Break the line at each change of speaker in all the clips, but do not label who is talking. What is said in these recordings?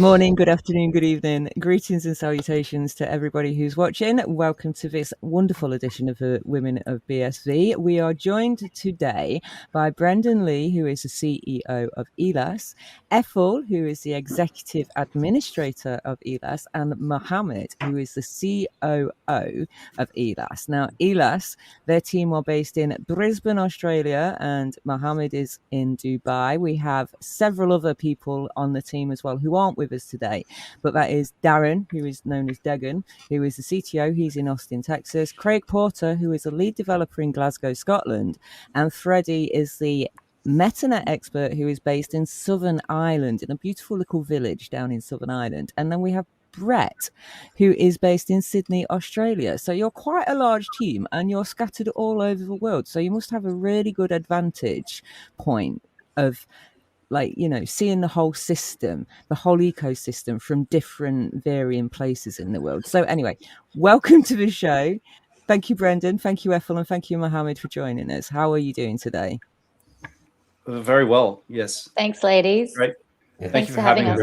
morning, good afternoon, good evening. Greetings and salutations to everybody who's watching. Welcome to this wonderful edition of the Women of BSV. We are joined today by Brendan Lee, who is the CEO of Elas, Ethel, who is the Executive Administrator of Elas, and Mohammad, who is the COO of Elas. Now, Elas, their team are based in Brisbane, Australia, and Mohammad is in Dubai. We have several other people on the team as well who aren't with us today, but that is Darren, who is known as Degan, who is the CTO. He's in Austin, Texas. Craig Porter, who is a lead developer in Glasgow, Scotland, and Freddie is the MetaNet expert who is based in Southern Ireland, in a beautiful little village down in Southern Ireland. And then we have Brett, who is based in Sydney, Australia. So you're quite a large team and you're scattered all over the world. So you must have a really good advantage point of, like, you know, seeing the whole system, the whole ecosystem from different varying places in the world. So anyway, welcome to the show. Thank you, Brendan. Thank you, Ethel. And thank you, Mohammed, for joining us. How are you doing today?
Very well, yes.
Thanks, ladies.
Great.
Yeah.
Thank you for having us.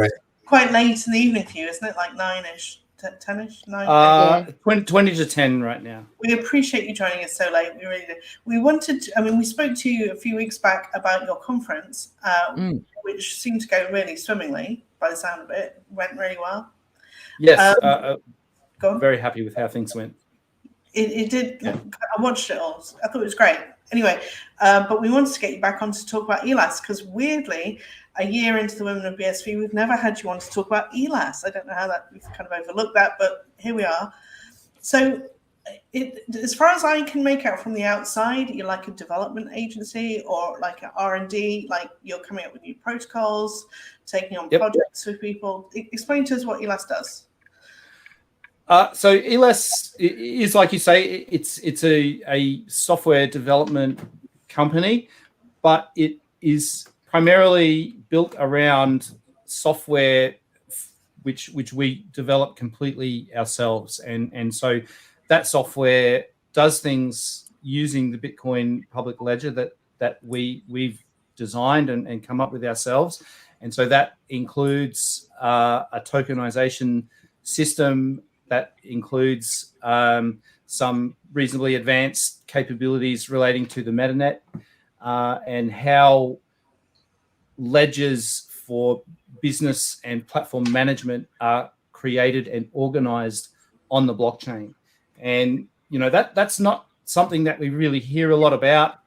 Quite late in the evening for you, isn't it? Like 9-ish, 10-ish? 9?
20 to 10 right now.
We appreciate you joining us so late. We really do. We spoke to you a few weeks back about your conference, which seemed to go really swimmingly by the sound of it. Went really well.
Yes, very happy with how things went.
It did. Yeah. I watched it all. I thought it was great. Anyway, but we wanted to get you back on to talk about Elas, because weirdly, a year into the Women of BSV, we've never had you on to talk about Elas. I don't know how that we've kind of overlooked that, but here we are. So, as far as I can make out from the outside, you're like a development agency or like an R&D, like you're coming up with new protocols, taking on projects with people. Explain to us what Elas does.
So Elas is, like you say, it's a software development company, but it is primarily built around software which we develop completely ourselves, and so that software does things using the Bitcoin public ledger that we've designed and come up with ourselves, and so that includes a tokenization system. That includes some reasonably advanced capabilities relating to the MetaNet and how ledgers for business and platform management are created and organized on the blockchain. And, you know, that's not something that we really hear a lot about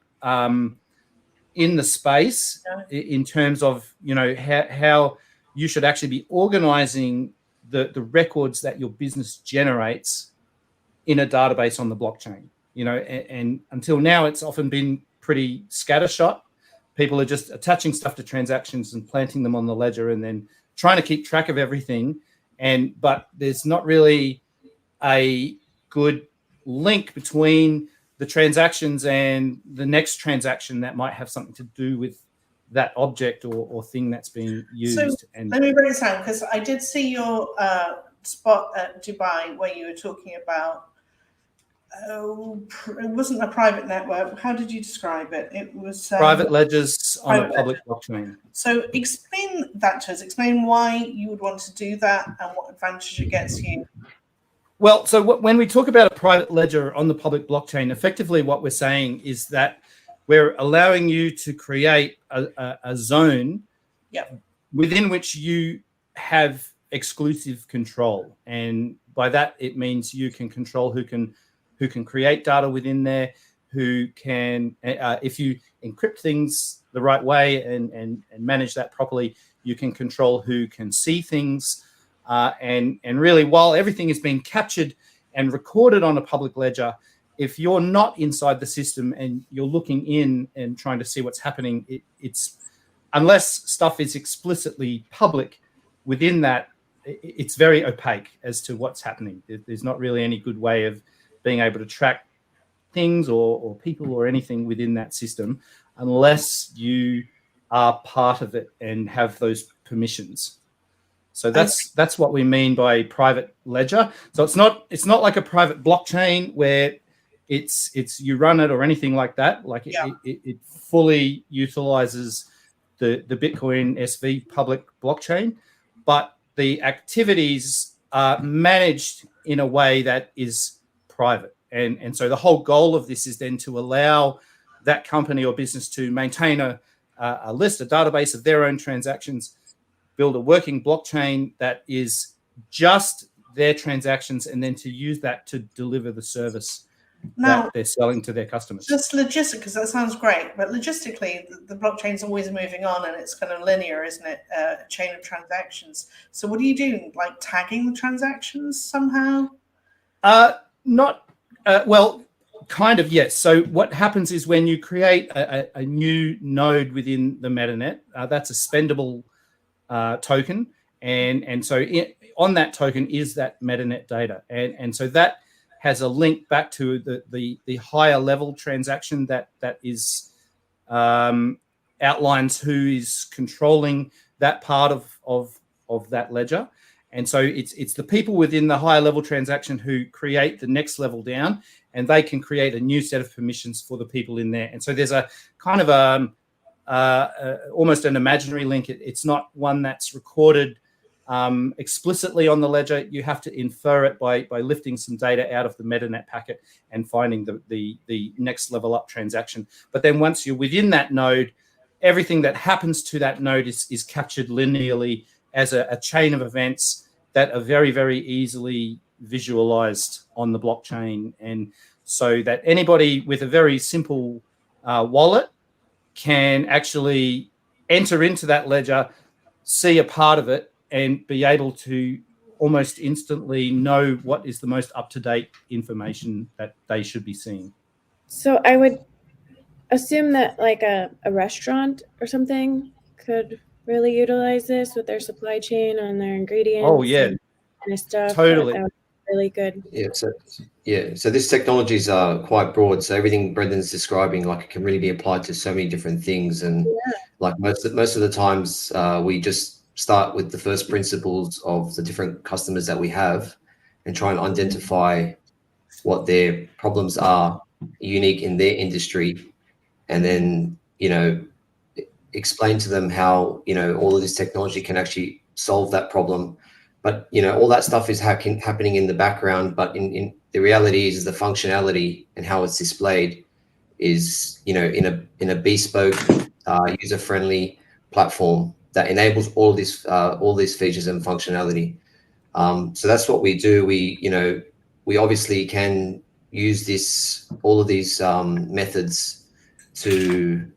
in the space in terms of, you know, how you should actually be organizing the records that your business generates in a database on the blockchain, you know, and until now it's often been pretty scattershot. People are just attaching stuff to transactions and planting them on the ledger and then trying to keep track of everything. But there's not really a good link between the transactions and the next transaction that might have something to do with that object or thing that's being used.
So let me break this down, because I did see your spot at Dubai where you were talking about, it wasn't a private network. How did you describe it? It was
private ledgers on a public blockchain.
So explain that to us. Explain why you would want to do that and what advantage it gets you.
Well, so when we talk about a private ledger on the public blockchain, effectively what we're saying is that we're allowing you to create a zone within which you have exclusive control. And by that, it means you can control who can create data within there, who can, if you encrypt things the right way and manage that properly, you can control who can see things. And really, while everything is being captured and recorded on a public ledger, if you're not inside the system and you're looking in and trying to see what's happening, it's unless stuff is explicitly public within that, it's very opaque as to what's happening. There's not really any good way of being able to track things or people or anything within that system unless you are part of it and have those permissions. So that's what we mean by private ledger. So it's not like a private blockchain where it's you run it or anything like that. Like it fully utilizes the Bitcoin SV public blockchain, but the activities are managed in a way that is private. And so the whole goal of this is then to allow that company or business to maintain a list, a database of their own transactions, build a working blockchain that is just their transactions, and then to use that to deliver the service that they're selling to their customers.
Just logistic, because that sounds great, but logistically, the blockchain's always moving on, and it's kind of linear, isn't it? A chain of transactions. So what do you do? Like tagging the transactions somehow?
Well, kind of, yes. So what happens is when you create a new node within the metanet, that's a spendable token, and so on that token is that metanet data, and so that has a link back to the higher level transaction that is outlines who is controlling that part of that ledger. And so it's the people within the higher level transaction who create the next level down, and they can create a new set of permissions for the people in there. And so there's a kind of almost an imaginary link. It's not one that's recorded explicitly on the ledger. You have to infer it by lifting some data out of the metanet packet and finding the next level up transaction. But then once you're within that node, everything that happens to that node is captured linearly as a chain of events that are very, very easily visualized on the blockchain. And so that anybody with a very simple wallet can actually enter into that ledger, see a part of it, and be able to almost instantly know what is the most up-to-date information that they should be seeing.
So I would assume that like a restaurant or something could really utilize this with their supply chain and their ingredients.
Oh, yeah.
And kind of stuff.
Totally.
That would be really good.
So this technologies are quite broad. So everything Brendan's describing, like, it can really be applied to so many different things. And like most of the times, we just start with the first principles of the different customers that we have and try and identify what their problems are unique in their industry, and then, explain to them how, all of this technology can actually solve that problem. But, all that stuff is happening in the background, but in the reality is the functionality and how it's displayed is, in a bespoke, user-friendly platform that enables all these features and functionality. So that's what we do. We obviously can use all of these methods to,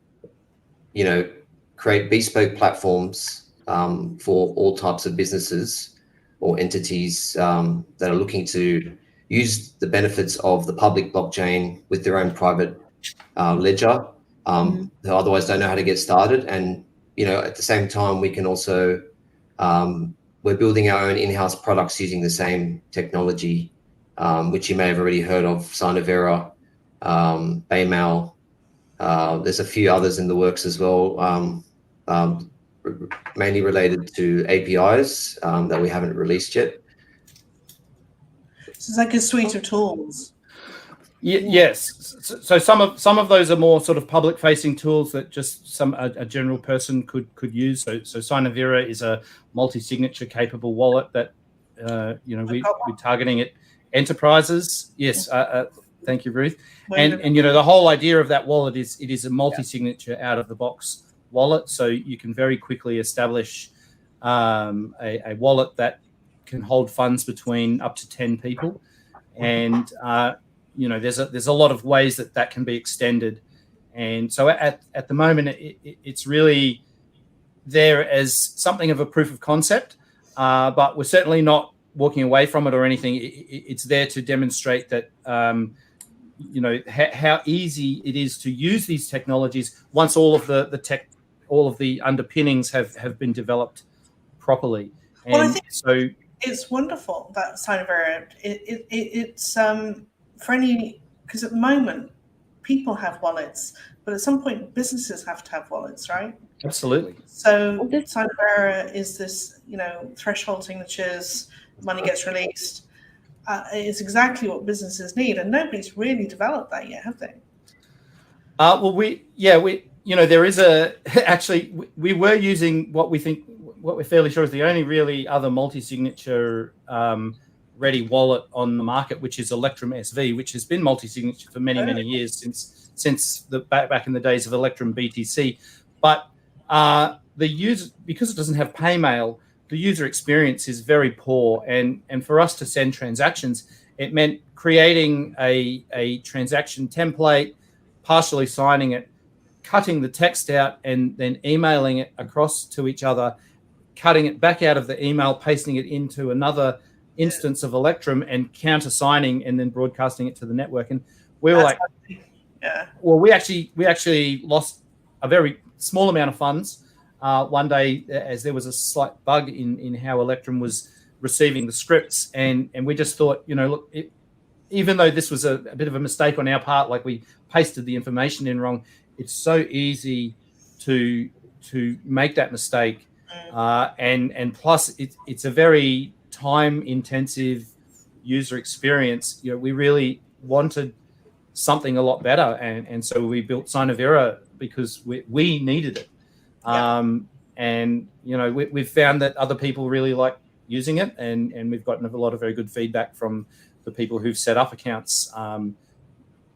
create bespoke platforms for all types of businesses or entities that are looking to use the benefits of the public blockchain with their own private ledger, who otherwise don't know how to get started. And at the same time, we can also, we're building our own in-house products using the same technology, which you may have already heard of: Signavera, Baymail. There's a few others in the works as well, mainly related to APIs that we haven't released yet.
So it's like a suite of tools.
Yes. So some of those are more sort of public-facing tools that just a general person could use. So Signavera is a multi-signature capable wallet that we're targeting at enterprises. Yes. Thank you, Ruth. And the whole idea of that wallet is it is a multi-signature out of the box wallet, so you can very quickly establish a wallet that can hold funds between up to 10 people, and there's a lot of ways that can be extended. And so at the moment, it's really there as something of a proof of concept, but we're certainly not walking away from it or anything. It's there to demonstrate that how easy it is to use these technologies once all of the underpinnings have been developed properly. And
well, I think it's wonderful that Signavera. It's for any, because at the moment people have wallets, but at some point businesses have to have wallets, right?
Absolutely.
So Signavera is this, threshold signatures, money gets released. It's exactly what businesses need, and nobody's really developed that yet, have they?
Well, there is actually we were using what we think what we're fairly sure is the only really other multi-signature ready wallet on the market, which is Electrum SV, which has been multi-signature for many years since the back in the days of Electrum BTC. But the user, because it doesn't have Paymail, the user experience is very poor, and for us to send transactions, it meant creating a transaction template, partially signing it, cutting the text out, and then emailing it across to each other, cutting it back out of the email, pasting it into another instance of Electrum, and countersigning, and then broadcasting it to the network. And we were well, we actually lost a very small amount of funds one day, as there was a slight bug in how Electrum was receiving the scripts, and we just thought, look, even though this was a bit of a mistake on our part, like we pasted the information in wrong, it's so easy to make that mistake, and plus it's a very time-intensive user experience. We really wanted something a lot better, and so we built Sinovera because we needed it. And we've found that other people really like using it, and we've gotten a lot of very good feedback from the people who've set up accounts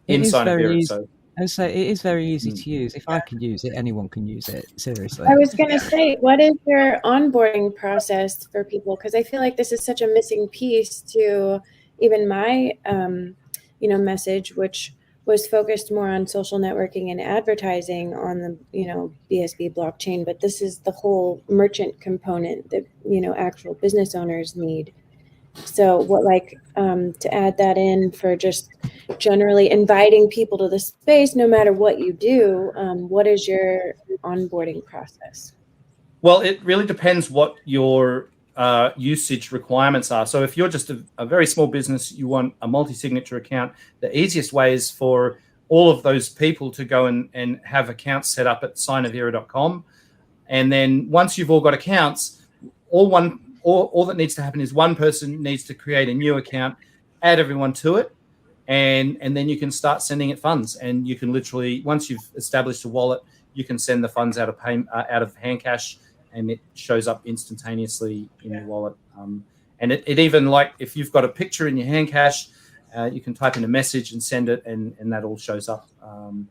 in Sinovera.
So it is very easy to use. If I can use it, anyone can use it. Seriously.
I was going to say, what is your onboarding process for people? Because I feel like this is such a missing piece to even my, message, which was focused more on social networking and advertising on the, BSV blockchain. But this is the whole merchant component that, actual business owners need. So to add that in for just generally inviting people to the space, no matter what you do, what is your onboarding process?
Well, it really depends what your usage requirements are. So if you're just a very small business, you want a multi-signature account, the easiest way is for all of those people to go and have accounts set up at sinovera.com. And then once you've all got accounts, all that needs to happen is one person needs to create a new account, add everyone to it, and then you can start sending it funds. And you can literally, once you've established a wallet, you can send the funds out of Handcash, and it shows up instantaneously in your wallet. And it even, like, if you've got a picture in your Handcash, you can type in a message and send it, and that all shows up. And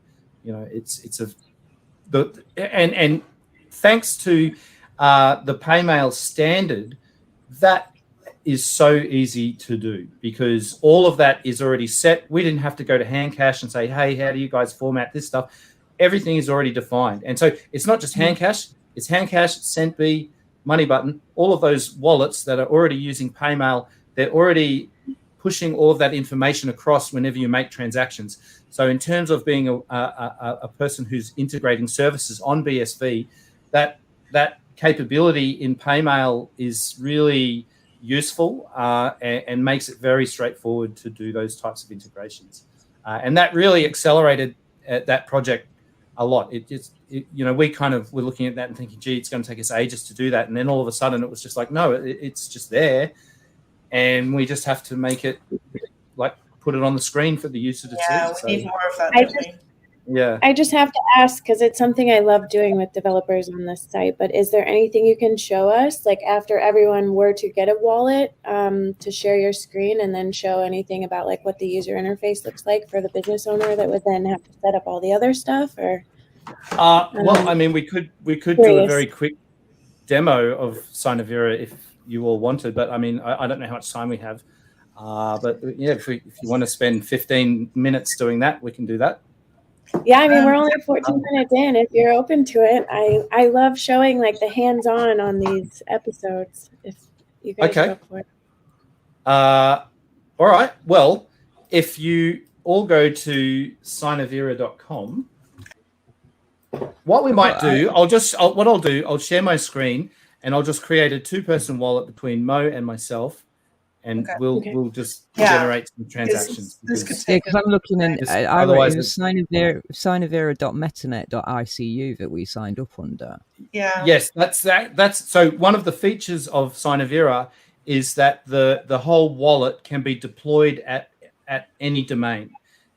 thanks to the Paymail standard, that is so easy to do because all of that is already set. We didn't have to go to Handcash and say, hey, how do you guys format this stuff? Everything is already defined. And so it's not just Handcash, it's Handcash, SendBee, MoneyButton, all of those wallets that are already using Paymail, they're already pushing all of that information across whenever you make transactions. So in terms of being a person who's integrating services on BSV, that capability in Paymail is really useful and makes it very straightforward to do those types of integrations. And that really accelerated that project a lot. We kind of were looking at that and thinking, gee, it's going to take us ages to do that. And then all of a sudden it was just like, no, it's just there. And we just have to make it, like, put it on the screen for the user to see.
Yeah, we need more of that.
I just have to ask, because it's something I love doing with developers on this site, but is there anything you can show us, like after everyone were to get a wallet, to share your screen and then show anything about like what the user interface looks like for the business owner that would then have to set up all the other stuff? Or
we could do a very quick demo of Sinovera if you all wanted, but I don't know how much time we have. But yeah, if you want to spend 15 minutes doing that, we can do that.
Yeah, we're only 14 minutes in. If you're open to it, I love showing like the hands-on on these episodes. If you guys go for it.
All right. Well, if you all go to sinovera.com, what we might do, I'll share my screen and I'll just create a 2-person wallet between Mo and myself. And we'll just generate some transactions.
Because I'm looking in. Otherwise, it was sinovera.metanet.icu that we signed up under.
Yeah.
Yes, that's so. One of the features of Sinovera is that the whole wallet can be deployed at any domain.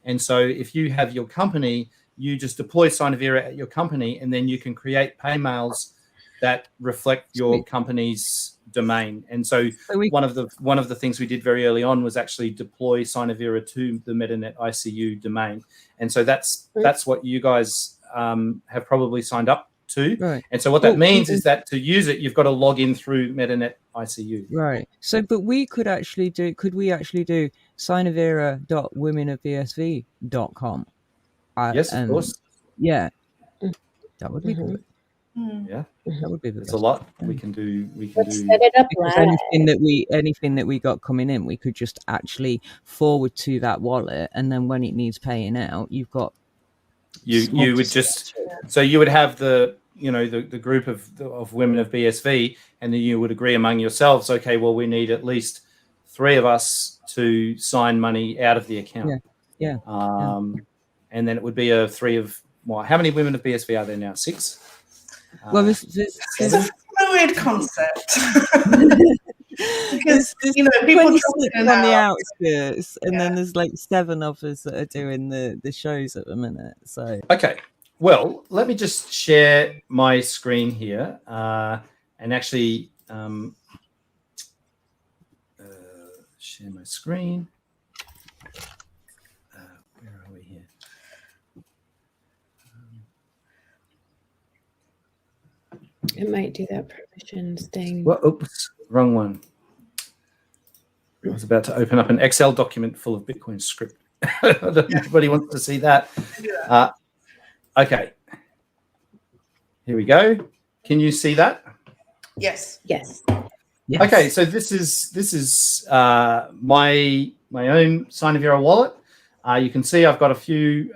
And so, if you have your company, you just deploy Sinovera at your company, and then you can create paymails that reflect your
Sweet.
company's domain. And so
we,
one of the things we did very early on was actually deploy Sinavera to the MetaNet ICU domain. And so that's what you guys have probably signed up to.
right.
And so what that means is that to use it, you've got to log in through MetaNet ICU.
Right. So, but we could we actually do sinavera.womenofBSV.com?
Yes, of course.
Yeah. That would be good.
Yeah.
That would be the
There's
best.
a lot we can do.
Let's set it up
Because
live.
anything that we got coming in, we could just actually forward to that wallet, and then when it needs paying out, you've got
you would just so you would have the group of women of BSV, and then you would agree among yourselves, okay, well, we need at least 3 of us to sign money out of the account.
Yeah.
And then it would be a 3 of how many women of BSV are there now? 6.
Well, there's
It's a fluid concept. Because people
on the
out.
outskirts, and then there's like 7 of us that are doing the shows at the minute. So
okay, well, let me just share my screen here and actually share my screen. Where are we here?
It might do that permissions thing.
Well, oops, wrong one. I was about to open up an Excel document full of Bitcoin script. Everybody wants to see that. Okay. Here we go. Can you see that?
Yes.
Yes.
yes.
Okay, so this is my own Sinavera wallet. You can see I've got a few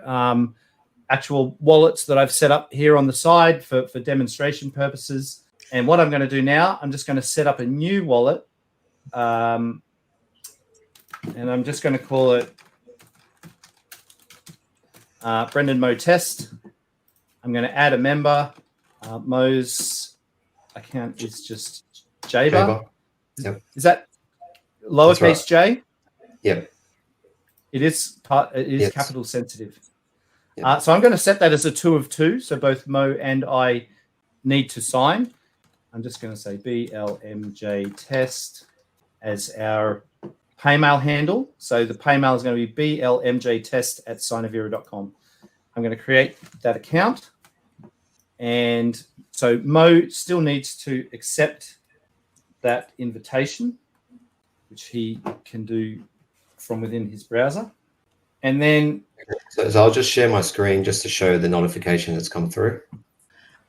actual wallets that I've set up here on the side for demonstration purposes. And what I'm going to do now, I'm just going to set up a new wallet. And I'm just going to call it Brendan Mo Test. I'm going to add a member. Mo's account is just Jaber.
Yep.
Is that lowercase j?
Yep.
It is
Yes.
capital sensitive.
Yep.
So I'm going to set that as a 2 of 2. So both Mo and I need to sign. I'm just going to say BLMJ test as our Paymail handle. So the Paymail is going to be blmjtest@sinavera.com. I'm going to create that account. And so Mo still needs to accept that invitation, which he can do from within his browser. And then
So I'll just share my screen just to show the notification that's come through.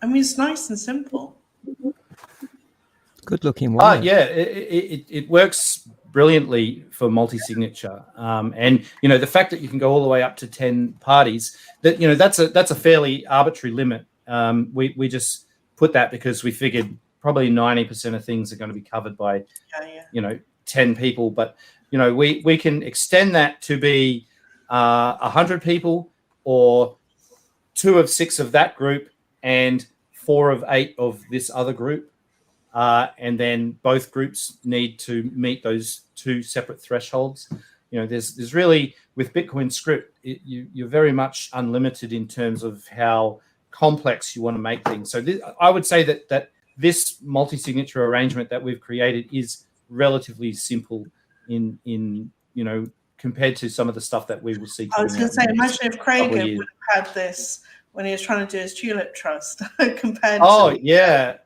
I mean, it's nice and simple.
Good looking wallet.
yeah, it works brilliantly for multi-signature, and the fact that you can go all the way up to 10 parties, that's a fairly arbitrary limit. We just put that because we figured probably 90% of things are going to be covered by 10 people, but we can extend that to be 100 people, or 2 of 6 of that group and 4 of 8 of this other group. And then both groups need to meet those 2 separate thresholds. There's really, with Bitcoin script, you're very much unlimited in terms of how complex you want to make things. So I would say that this multi-signature arrangement that we've created is relatively simple in compared to some of the stuff that we will see.
I was going to say, imagine if Craig would have had this when he was trying to do his tulip trust compared to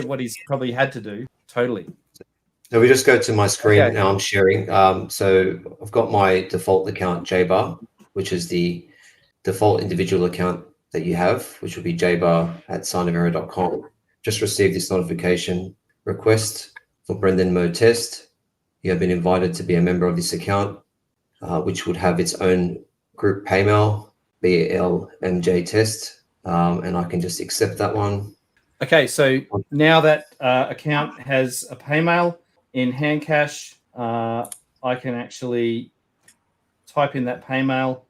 what he's
probably had to do. Totally.
So we just go to my screen.
Okay.
Now I'm sharing. So I've got my default account, Jaber, which is the default individual account that you have, which will be jaber@sinavera.com. Just received this notification request for Brendan Mo Test. You have been invited to be a member of this account, which would have its own group paymail, BLMJ Test, and I can just accept that one.
Okay, so now that account has a paymail in Handcash, I can actually type in that paymail,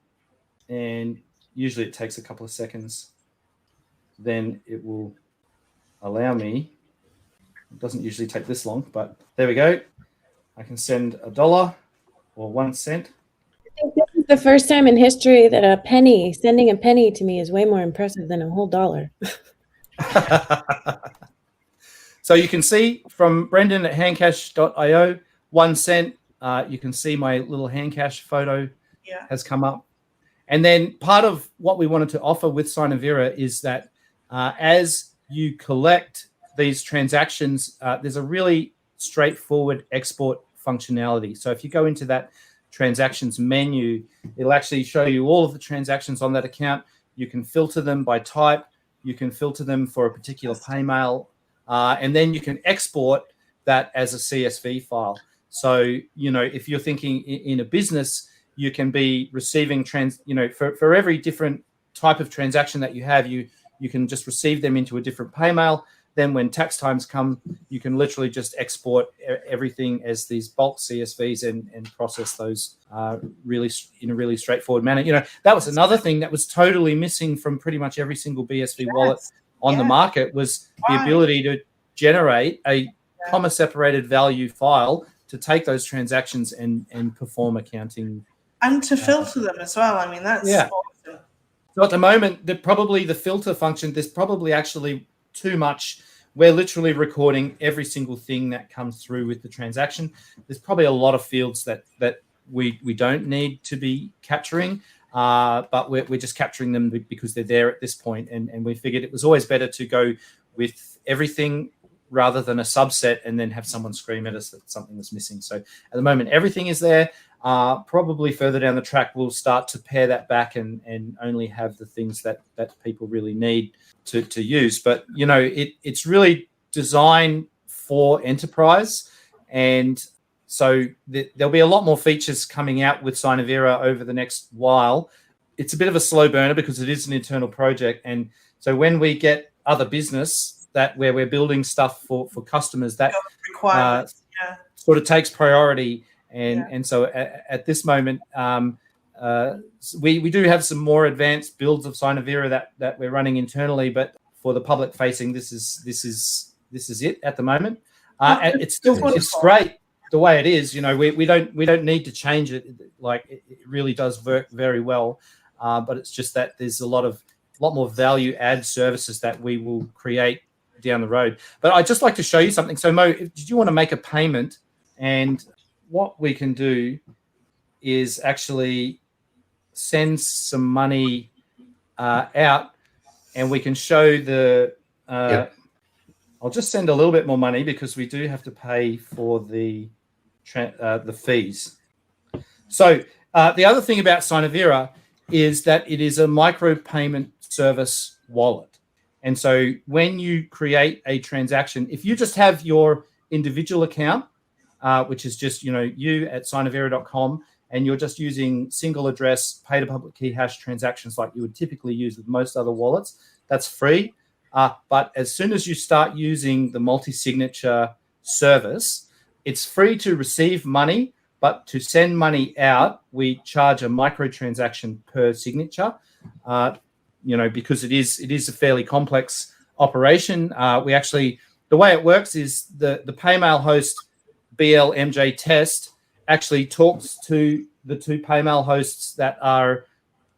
and usually it takes a couple of seconds. Then it will allow me. It doesn't usually take this long, but there we go. I can send $1 or 1 cent.
I think this is the first time in history that sending a penny to me is way more impressive than a whole dollar.
So you can see from Brendan at handcash.io, 1 cent. You can see my little handcash photo has come up. And then part of what we wanted to offer with Sinovera is that as you collect these transactions, there's a really straightforward export functionality. So if you go into that transactions menu, it'll actually show you all of the transactions on that account. You can filter them by type. You can filter them for a particular paymail. And then you can export that as a CSV file. So, if you're thinking in a business, you can be receiving for every different type of transaction that you have, you can just receive them into a different paymail. Then when tax times come, you can literally just export everything as these bulk CSVs and process those really in a really straightforward manner. That was another thing that was totally missing from pretty much every single BSV wallet on the market, was the ability to generate a comma-separated value file to take those transactions and perform accounting.
And to filter them as well. I mean, that's awesome.
So at the moment, the filter function, there's probably actually too much. We're literally recording every single thing that comes through with the transaction. There's probably a lot of fields that we don't need to be capturing, but we're just capturing them because they're there at this point. And we figured it was always better to go with everything rather than a subset and then have someone scream at us that something was missing. So at the moment, everything is there. Probably further down the track, we'll start to pare that back and only have the things that people really need to use. But, it's really designed for enterprise. And so there'll be a lot more features coming out with Sinovera over the next while. It's a bit of a slow burner because it is an internal project. And so when we get other business where we're building stuff for customers, that sort of takes priority. And so at this moment, we do have some more advanced builds of Sinovera that we're running internally, but for the public facing, this is it at the moment. It's great the way it is. We don't need to change it. Like it really does work very well, but it's just that there's a lot more value add services that we will create down the road. But I'd just like to show you something. So Mo, did you want to make a payment? And what we can do is actually send some money out, and we can show I'll just send a little bit more money because we do have to pay for the fees. So the other thing about Sinovera is that it is a micropayment service wallet. And so when you create a transaction, if you just have your individual account, which is just, you at sinovera.com, and you're just using single address, pay to public key hash transactions like you would typically use with most other wallets, that's free. But as soon as you start using the multi-signature service, it's free to receive money, but to send money out, we charge a microtransaction per signature. Because it is a fairly complex operation. The way it works is the paymail host BLMJ test actually talks to the two paymail hosts that are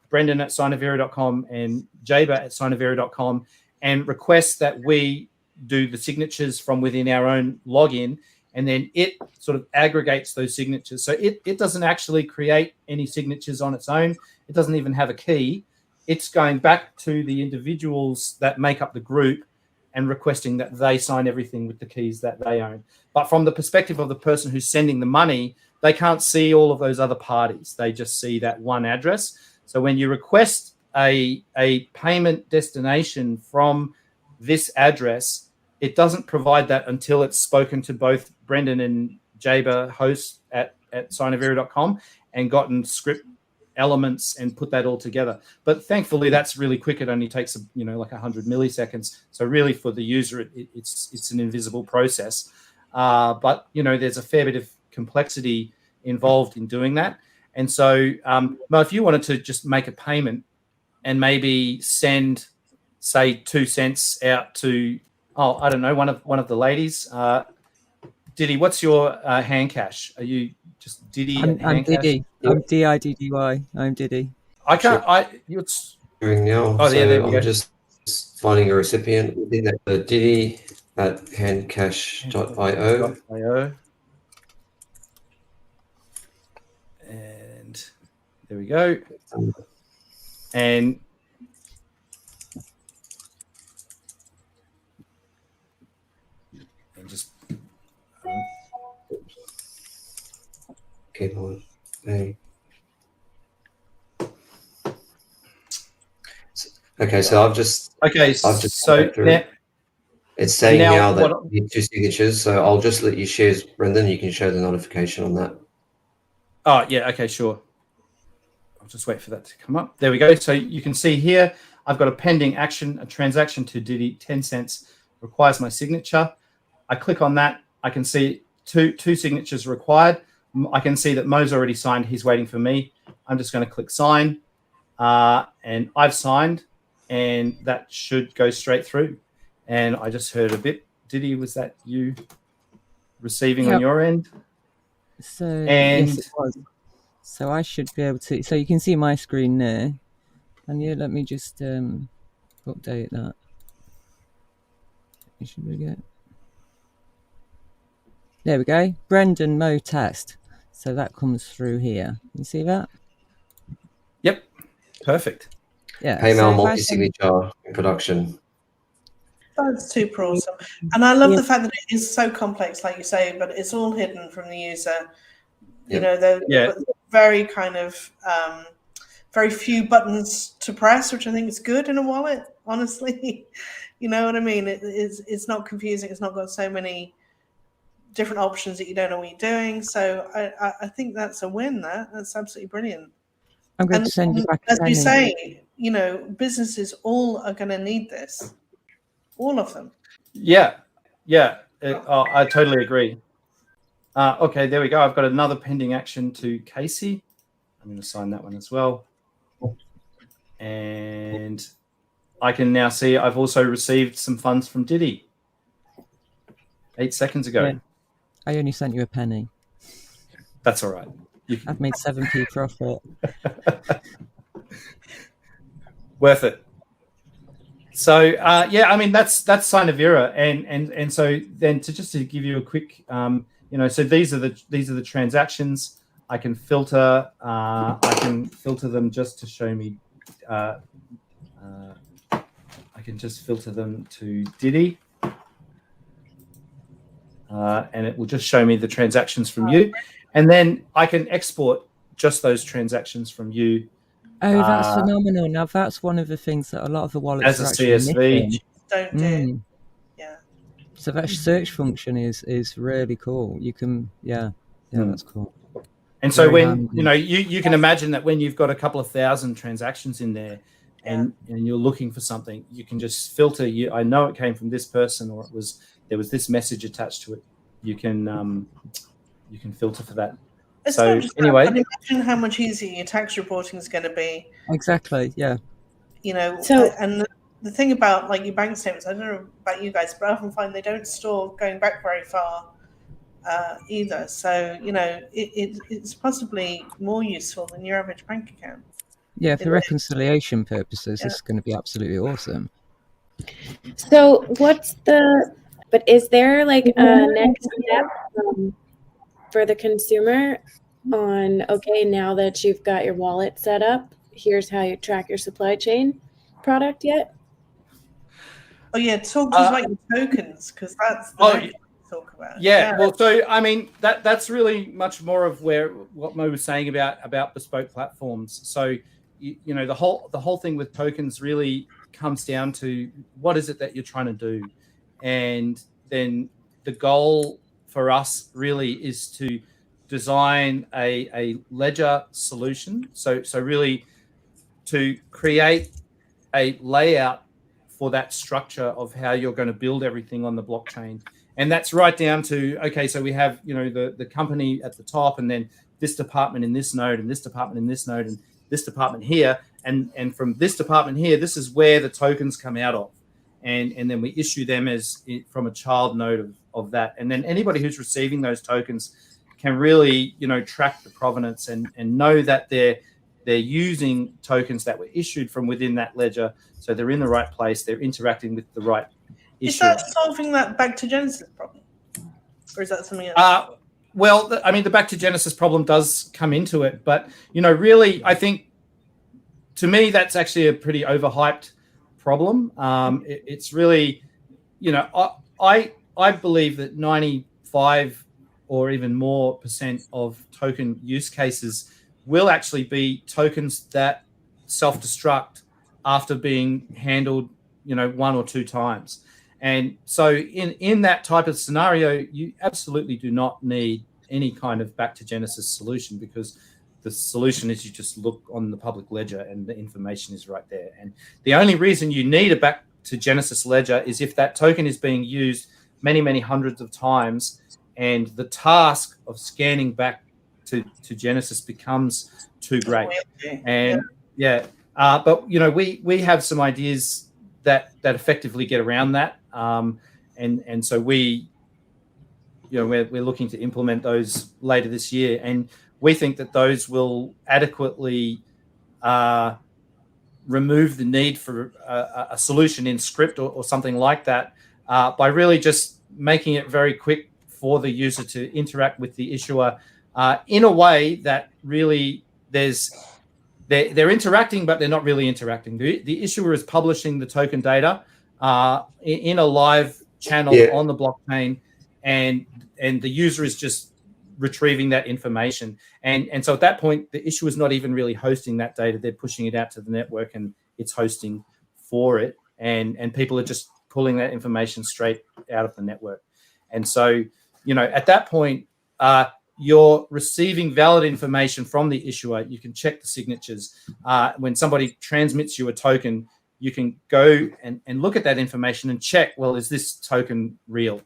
Brendan at sinovera.com and Jaber at sinovera.com, and requests that we do the signatures from within our own login, and then it sort of aggregates those signatures. So it doesn't actually create any signatures on its own. It doesn't even have a key. It's going back to the individuals that make up the group and requesting that they sign everything with the keys that they own. But from the perspective of the person who's sending the money, they can't see all of those other parties. They just see that one address. So when you request a payment destination from this address, it doesn't provide that until it's spoken to both Brendan and Jaber hosts at sinovera.com and gotten script elements and put that all together. But thankfully, that's really quick. It only takes like 100 milliseconds. So really, for the user, it's an invisible process. But there's a fair bit of complexity involved in doing that. And so, Mo, if you wanted to just make a payment and maybe send, say, 2 cents out to, I don't know, one of the ladies. Diddy, what's your hand cash? Are you just Diddy?
I'm Diddy. I'm Diddy. I'm Diddy.
I can't.
Doing now.
Oh,
so
yeah, there we go.
I'm just finding a recipient within that Diddy. at handcash.io.
And there we go. And just
keyboard. Okay, so I've just
so now,
it's saying now that
what,
you need 2 signatures, so I'll just let you share, Brendan. You can show the notification on that.
Oh yeah, okay, sure. I'll just wait for that to come up. There we go. So you can see here, I've got a pending action, a transaction to Diddy, 10 cents, requires my signature. I click on that. I can see two signatures required. I can see that Mo's already signed. He's waiting for me. I'm just going to click sign, and I've signed, and that should go straight through. And I just heard a bit. Diddy, was that you receiving on your end?
So yes, it was. So I should be able to. So you can see my screen there. And yeah, let me just update that. Should we get? There we go. Brendan Mo test. So that comes through here. You see that?
Yep. Perfect.
Yeah.
PayMail multi-signature in production.
That's super awesome. And I love the fact that it is so complex, like you say, but it's all hidden from the user. You know, they're very kind of very few buttons to press, which I think is good in a wallet, honestly. You know what I mean? It's not confusing. It's not got so many different options that you don't know what you're doing. So I think that's a win there. That's absolutely brilliant.
I'm going to send you back.
As we say, you know, businesses all are going to need this. All of them. Yeah.
I totally agree. Okay, there we go. I've got another pending action to Casey. I'm going to sign that one as well. And I can now see I've also received some funds from Diddy 8 seconds ago.
Yeah. I only sent you a penny.
That's all right.
I've made 7p profit.
Worth it. So yeah, I mean that's Sinavera, and so then to give you a quick, you know, so these are the transactions. I can filter. I can filter them just to show me. I can just filter them to Diddy, and it will just show me the transactions from you, and then I can export just those transactions from you.
Oh, that's phenomenal. Now that's one of the things that a lot of the wallets
as a CSV
don't do. Yeah.
So that search function is really cool. You can that's cool.
And so when you know you can imagine that when you've got a couple of thousand transactions in there and you're looking for something, you can just filter. I know it came from this person, or there was this message attached to it. You can filter for that.
It's
so anyway,
imagine how much easier your tax reporting is going to be.
Exactly. Yeah.
You know, so and the thing about like your bank statements, I don't know about you guys, but I often find they don't store going back very far either. So you know, it's possibly more useful than your average bank account.
Yeah, for reconciliation purposes, it's going to be absolutely awesome.
So but is there like a next step for the consumer on, okay, now that you've got your wallet set up, here's how you track your supply chain product yet?
Oh yeah, talk to us about your tokens, because that's the next thing to talk about.
Yeah, well, so I mean that's really much more of what Mo was saying about bespoke platforms. So you know the whole thing with tokens really comes down to what is it that you're trying to do, and then the goal for us really is to design a ledger solution. So really to create a layout for that structure of how you're going to build everything on the blockchain. And that's right down to, okay, so we have, you know, the company at the top, and then this department in this node, and this department in this node, and this department here. And from this department here, this is where the tokens come out of. And then we issue them from a child node of that. And then anybody who's receiving those tokens can really, you know, track the provenance and know that they're using tokens that were issued from within that ledger. So they're in the right place. They're interacting with the right
Is that solving that back to Genesis problem? Or is that something else?
Well, the back to Genesis problem does come into it, but really, I think to me that's actually a pretty overhyped problem. It's really, I believe that 95 or even more % of token use cases will actually be tokens that self-destruct after being handled, 1 or 2 times. And so in that type of scenario, you absolutely do not need any kind of back to Genesis solution, because the solution is you just look on the public ledger and the information is right there. And the only reason you need a back to Genesis ledger is if that token is being used many, many hundreds of times, and the task of scanning back to Genesis becomes too great. And but we have some ideas that effectively get around that. And so we're looking to implement those later this year, and we think that those will adequately remove the need for a solution in script or something like that, by really just making it very quick for the user to interact with the issuer in a way that really they're interacting, but they're not really interacting. The issuer is publishing the token data in a live channel on the blockchain, and the user is just retrieving that information. And so at that point, the issuer is not even really hosting that data. They're pushing it out to the network, and it's hosting for it. And people are just pulling that information straight out of the network. And so, at that point, you're receiving valid information from the issuer. You can check the signatures. When somebody transmits you a token, you can go and look at that information and check, well, is this token real?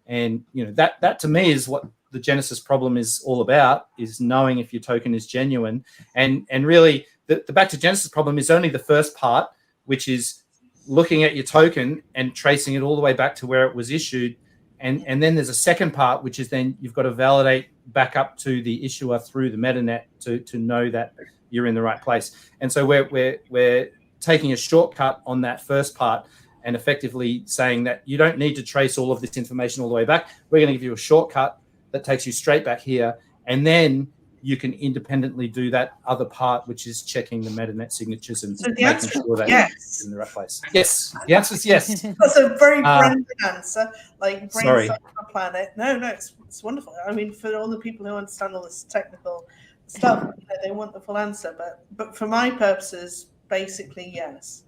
And, that to me is what the Genesis problem is all about, is knowing if your token is genuine. And really, the back to Genesis problem is only the first part, which is looking at your token and tracing it all the way back to where it was issued. And then there's a second part, which is then you've got to validate back up to the issuer through the metanet to know that you're in the right place. And so we're taking a shortcut on that first part and effectively saying that you don't need to trace all of this information all the way back. We're going to give you a shortcut that takes you straight back here, and then you can independently do that other part, which is checking the metanet signatures and making sure that you're in the right place. Yes, the answer is yes.
That's a very Brendan answer, like brain on the planet. No, it's wonderful. I mean, for all the people who understand all this technical stuff, they want the full answer. But for my purposes, basically, yes.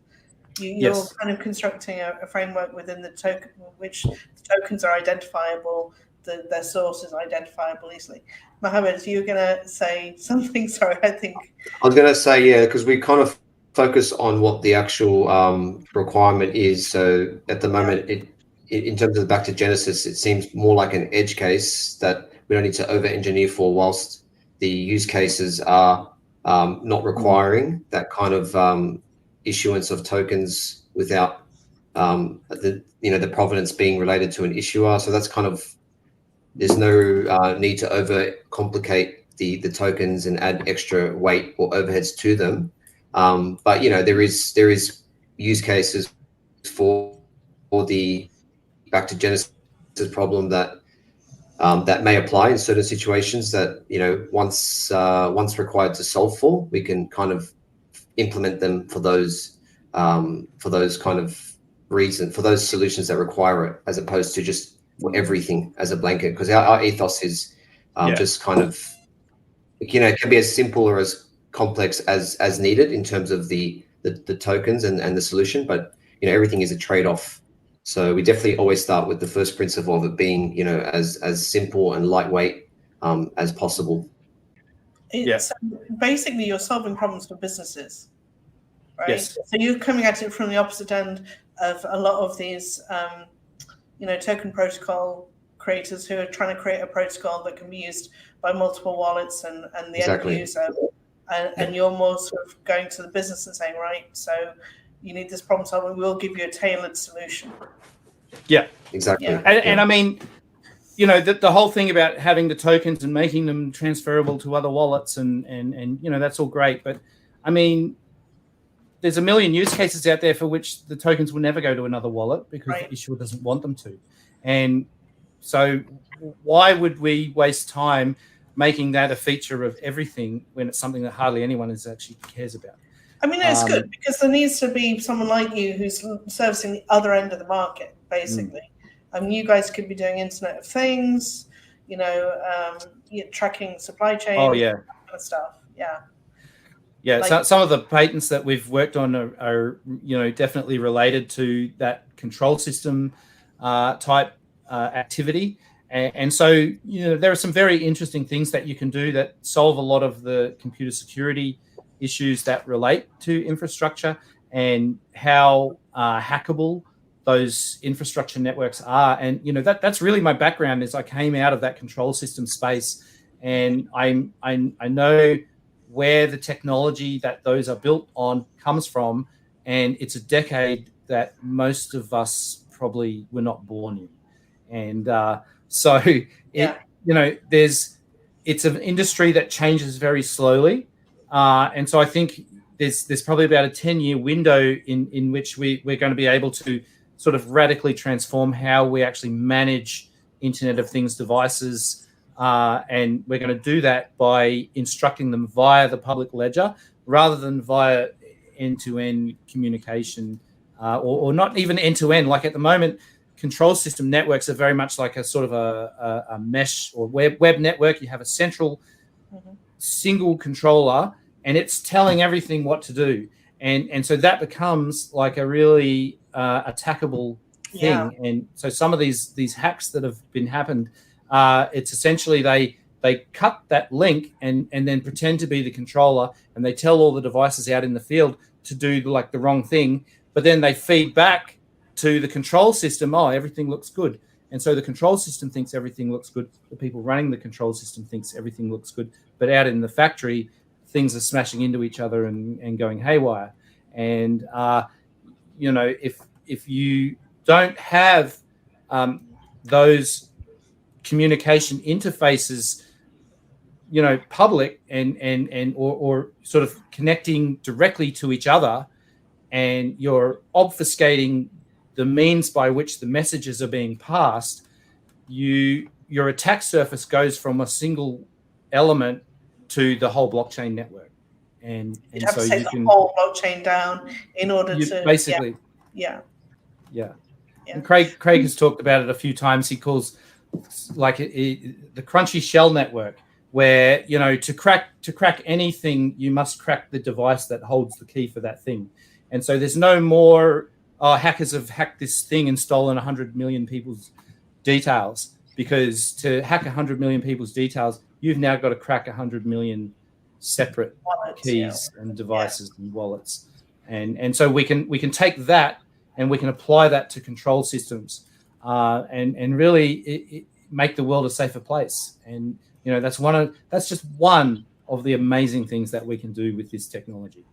You're kind of constructing a framework within the token, which the tokens are identifiable, their source is identifiable easily. Mohammad, you were going to say something? Sorry, I think.
I was going to say, because we kind of focus on what the actual requirement is. So at the moment, in terms of the back to Genesis, it seems more like an edge case that we don't need to over-engineer for, whilst the use cases are not requiring that kind of issuance of tokens without the provenance being related to an issuer. So that's kind of, there's no need to over complicate the tokens and add extra weight or overheads to them. But there is use cases for the back to Genesis problem that may apply in certain situations that once required to solve for, we can kind of implement them for those kind of reason, for those solutions that require it, as opposed to just for everything as a blanket. Because our ethos is just kind of, it can be as simple or as complex as needed in terms of the tokens and the solution, but everything is a trade-off. So we definitely always start with the first principle of it being as simple and lightweight as possible.
So basically, you're solving problems for businesses, right?
Yes.
So you're coming at it from the opposite end of a lot of these, token protocol creators who are trying to create a protocol that can be used by multiple wallets and the end user. And you're more sort of going to the business and saying, right, so you need this problem solving, we'll give you a tailored solution.
Yeah,
exactly.
Yeah. And I mean, the whole thing about having the tokens and making them transferable to other wallets and that's all great. But I mean, there's a million use cases out there for which the tokens will never go to another wallet because the issuer doesn't want them to. And so why would we waste time making that a feature of everything when it's something that hardly anyone actually cares about?
I mean, it's good because there needs to be someone like you who's servicing the other end of the market, basically. I mean, you guys could be doing Internet of Things, tracking supply chain, that kind of stuff. Yeah.
Yeah, so some of the patents that we've worked on are definitely related to that control system type activity. And so, there are some very interesting things that you can do that solve a lot of the computer security issues that relate to infrastructure and how hackable those infrastructure networks are. And, that's really my background is I came out of that control system space, and I know where the technology that those are built on comes from. And it's a decade that most of us probably were not born in. And so it's an industry that changes very slowly. And so I think there's probably about a 10-year window in which we're going to be able to sort of radically transform how we actually manage Internet of Things devices. And we're going to do that by instructing them via the public ledger rather than via end-to-end communication or not even end-to-end. Like at the moment, control system networks are very much like a sort of a mesh or web network. You have a central single controller and it's telling everything what to do. And so that becomes like a really attackable thing. Yeah. And so some of these hacks that have happened, it's essentially they cut that link and then pretend to be the controller, and they tell all the devices out in the field to do like the wrong thing, but then they feed back to the control system, everything looks good. And so the control system thinks everything looks good. The people running the control system thinks everything looks good. But out in the factory, things are smashing into each other and going haywire. And, if you don't have those communication interfaces, public or sort of connecting directly to each other, and you're obfuscating the means by which the messages are being passed, your attack surface goes from a single element to the whole blockchain network. And
have
so
to take the whole blockchain down in order to
basically. Yeah. And Craig has talked about it a few times. He calls like the crunchy shell network, where to crack anything, you must crack the device that holds the key for that thing. And so there's no more hackers have hacked this thing and stolen 100 million people's details, because to hack 100 million people's details, you've now got to crack 100 million separate keys and devices and wallets. And so we can take that and we can apply that to control systems and really make the world a safer place. And that's just one of the amazing things that we can do with this technology.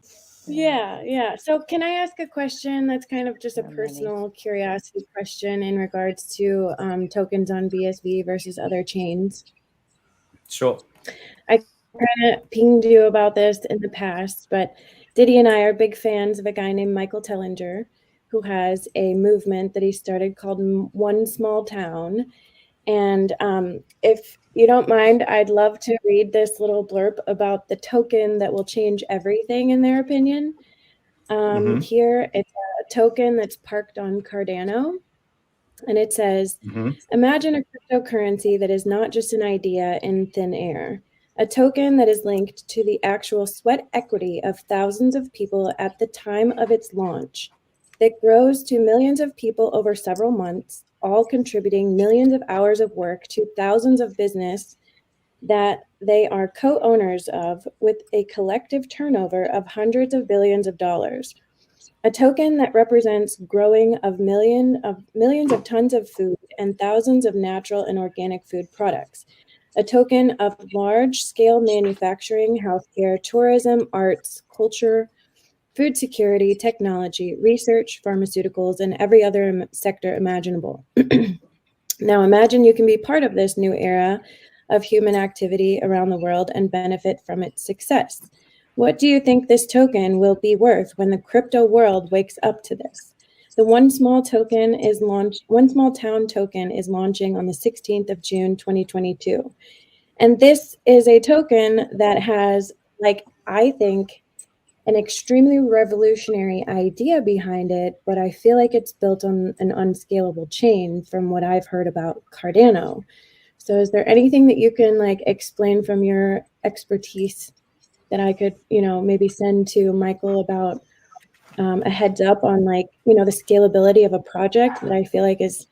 Yeah. So can I ask a question that's kind of just a personal curiosity question in regards to tokens on BSV versus other chains?
Sure.
I kind of pinged you about this in the past, but Diddy and I are big fans of a guy named Michael Tellinger, who has a movement that he started called One Small Town. And if you don't mind, I'd love to read this little blurb about the token that will change everything, in their opinion. Here, it's a token that's parked on Cardano. And it says, imagine a cryptocurrency that is not just an idea in thin air, a token that is linked to the actual sweat equity of thousands of people at the time of its launch, that grows to millions of people over several months, all contributing millions of hours of work to thousands of business that they are co-owners of, with a collective turnover of hundreds of billions of dollars. A token that represents growing of millions of tons of food and thousands of natural and organic food products. A token of large-scale manufacturing, healthcare, tourism, arts, culture, food security, technology, research, pharmaceuticals, and every other sector imaginable. Now imagine you can be part of this new era of human activity around the world and benefit from its success. What do you think this token will be worth when the crypto world wakes up to this? The One Small Town token is launching on the 16th of June, 2022. And this is a token that has, like, I think, an extremely revolutionary idea behind it, but I feel like it's built on an unscalable chain from what I've heard about Cardano. So is there anything that you can like explain from your expertise that I could, maybe send to Michael about a heads up on like, the scalability of a project that I feel like is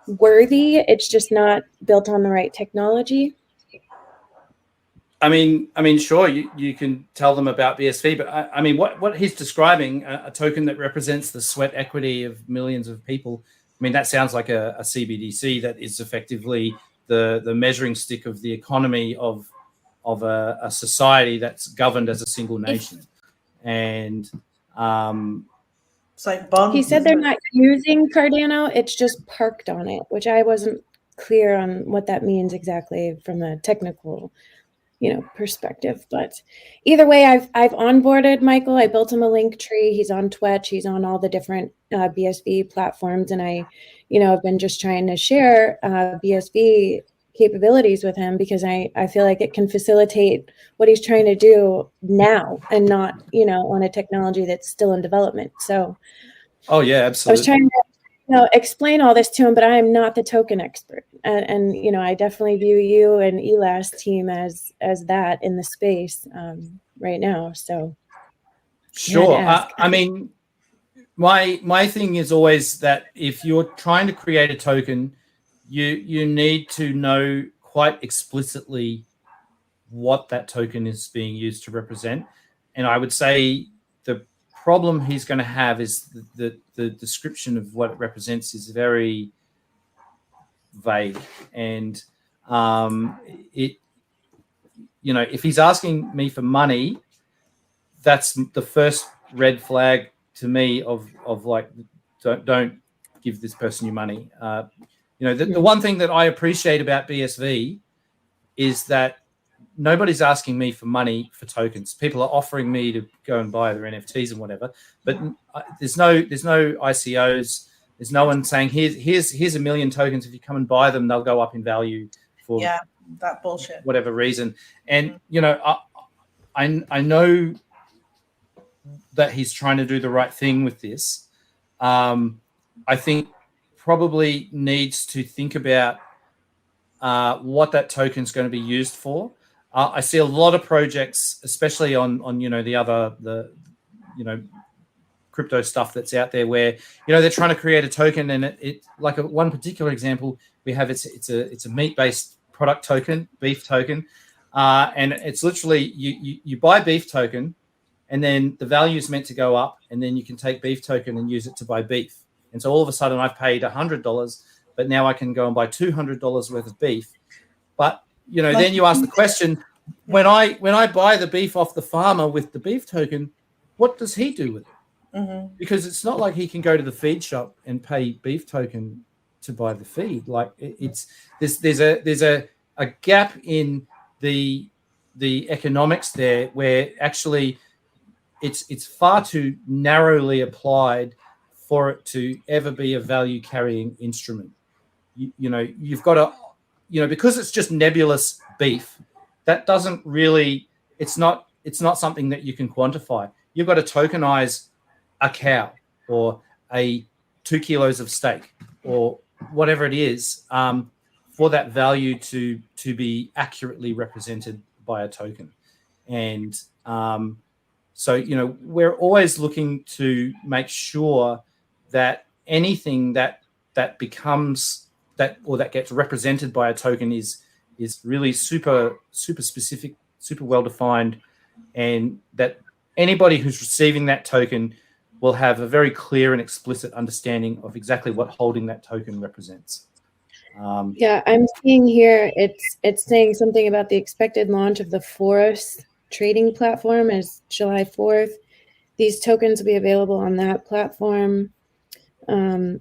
worthy? It's just not built on the right technology.
I mean, sure, you can tell them about BSV, but I mean, what he's describing, a token that represents the sweat equity of millions of people. I mean, that sounds like a CBDC that is effectively the measuring stick of the economy of a society that's governed as a single nation. And
it's like bonds.
He said they're not using Cardano; it's just parked on it, which I wasn't clear on what that means exactly from a technical perspective. But either way, I've onboarded Michael. I built him a link tree. He's on Twitch. He's on all the different BSV platforms. And I, I've been just trying to share BSV capabilities with him because I feel like it can facilitate what he's trying to do now and not, on a technology that's still in development. So
oh yeah, absolutely.
I was trying to explain all this to him, but I am not the token expert. And I definitely view you and Elas team as that in the space right now. So
sure. I mean, my thing is always that if you're trying to create a token, you need to know quite explicitly what that token is being used to represent. And I would say the problem he's going to have is the description of what it represents is very vague. And if he's asking me for money, that's the first red flag to me of like, don't give this person your money. The one thing that I appreciate about BSV is that nobody's asking me for money for tokens. People are offering me to go and buy their NFTs and whatever, but there's no ICOs. There's no one saying here's 1 million tokens. If you come and buy them, they'll go up in value for
that bullshit,
whatever reason. And I know that he's trying to do the right thing with this. I think probably needs to think about what that token is going to be used for. I see a lot of projects, especially on the crypto stuff that's out there, where they're trying to create a token, and it like one particular example we have, it's a meat-based product token, beef token, and it's literally you buy beef token, and then the value is meant to go up, and then you can take beef token and use it to buy beef. And so all of a sudden I've paid $100, but now I can go and buy $200 worth of beef. But then you ask the question, when I buy the beef off the farmer with the beef token, what does he do with it? Mm-hmm. Because it's not like he can go to the feed shop and pay beef token to buy the feed. Like there's a gap in the economics there, where actually it's far too narrowly applied for it to ever be a value carrying instrument. You've got to, because it's just nebulous beef, that doesn't really, it's not something that you can quantify. You've got to tokenize a cow or 2 kilos of steak or whatever it is for that value to be accurately represented by a token. And so, we're always looking to make sure that anything that becomes that, or that gets represented by a token is really super specific, super well defined, and that anybody who's receiving that token will have a very clear and explicit understanding of exactly what holding that token represents.
Yeah, I'm seeing here it's saying something about the expected launch of the Porras trading platform is July 4th. These tokens will be available on that platform. But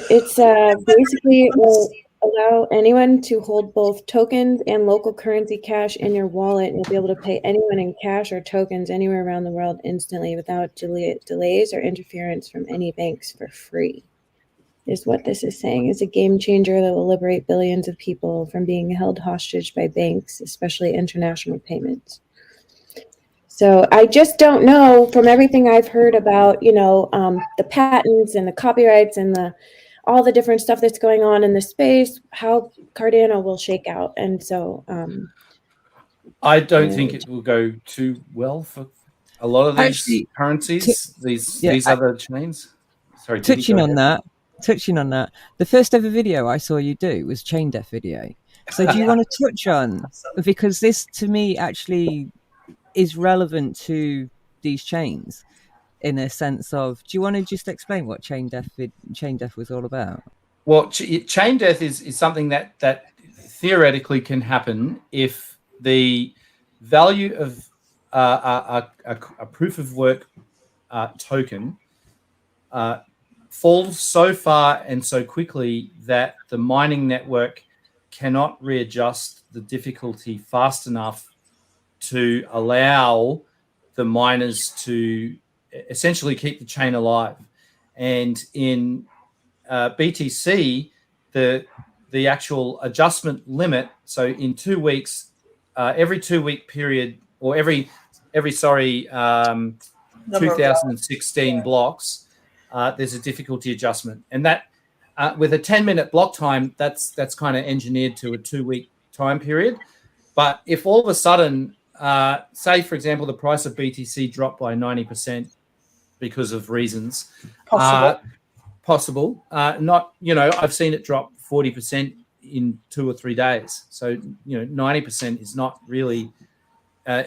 it's basically allow anyone to hold both tokens and local currency cash in your wallet, and you'll be able to pay anyone in cash or tokens anywhere around the world instantly without delays or interference from any banks for free. Is what this is saying. Is a game changer that will liberate billions of people from being held hostage by banks, especially international payments. So I just don't know, from everything I've heard about, the patents and the copyrights and all the different stuff that's going on in the space, how Cardano will shake out. And so
I don't think it will go too well for a lot of these currencies, these other chains. Sorry,
touching on that, the first ever video I saw you do was chain death video. So do you want to touch on, because this to me actually is relevant to these chains in a sense of, do you want to just explain what chain death was all about?
Well, chain death is something that theoretically can happen if the value of a proof of work token falls so far and so quickly that the mining network cannot readjust the difficulty fast enough to allow the miners to essentially keep the chain alive. And in BTC, the actual adjustment limit, so in 2 weeks, every 2 week period, or every 2016 blocks, there's a difficulty adjustment, and that with a 10-minute block time, that's kind of engineered to a 2 week time period. But if all of a sudden, say for example, the price of BTC dropped by 90% because of reasons possible, not, I've seen it drop 40% in 2 or 3 days. So 90% is not really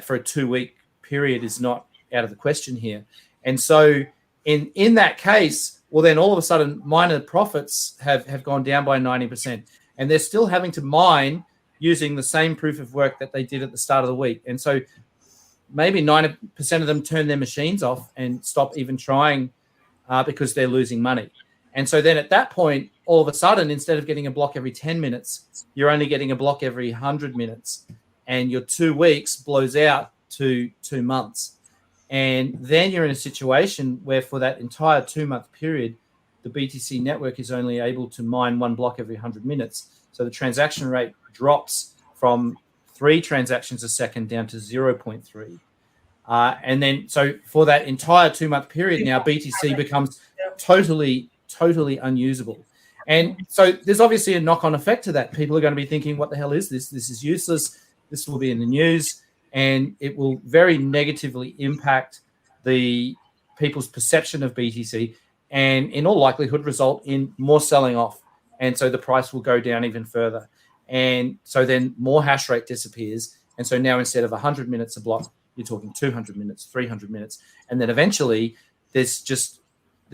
for a 2 week period is not out of the question here. And so in that case, well, then all of a sudden miner profits have gone down by 90%, and they're still having to mine using the same proof of work that they did at the start of the week. And so maybe 90% of them turn their machines off and stop even trying because they're losing money. And so then at that point, all of a sudden, instead of getting a block every 10 minutes, you're only getting a block every 100 minutes, and your 2 weeks blows out to 2 months. And then you're in a situation where for that entire 2 month period, the BTC network is only able to mine 1 block every 100 minutes. So the transaction rate drops from 3 transactions a second down to 0.3. And then, so for that entire 2 month period now, BTC becomes totally unusable. And so there's obviously a knock-on effect to that. People are going to be thinking, what the hell is this? This is useless. This will be in the news, and it will very negatively impact the people's perception of BTC, and in all likelihood result in more selling off. And so the price will go down even further. And so then more hash rate disappears. And so now instead of 100 minutes a block, you're talking 200 minutes, 300 minutes. And then eventually there's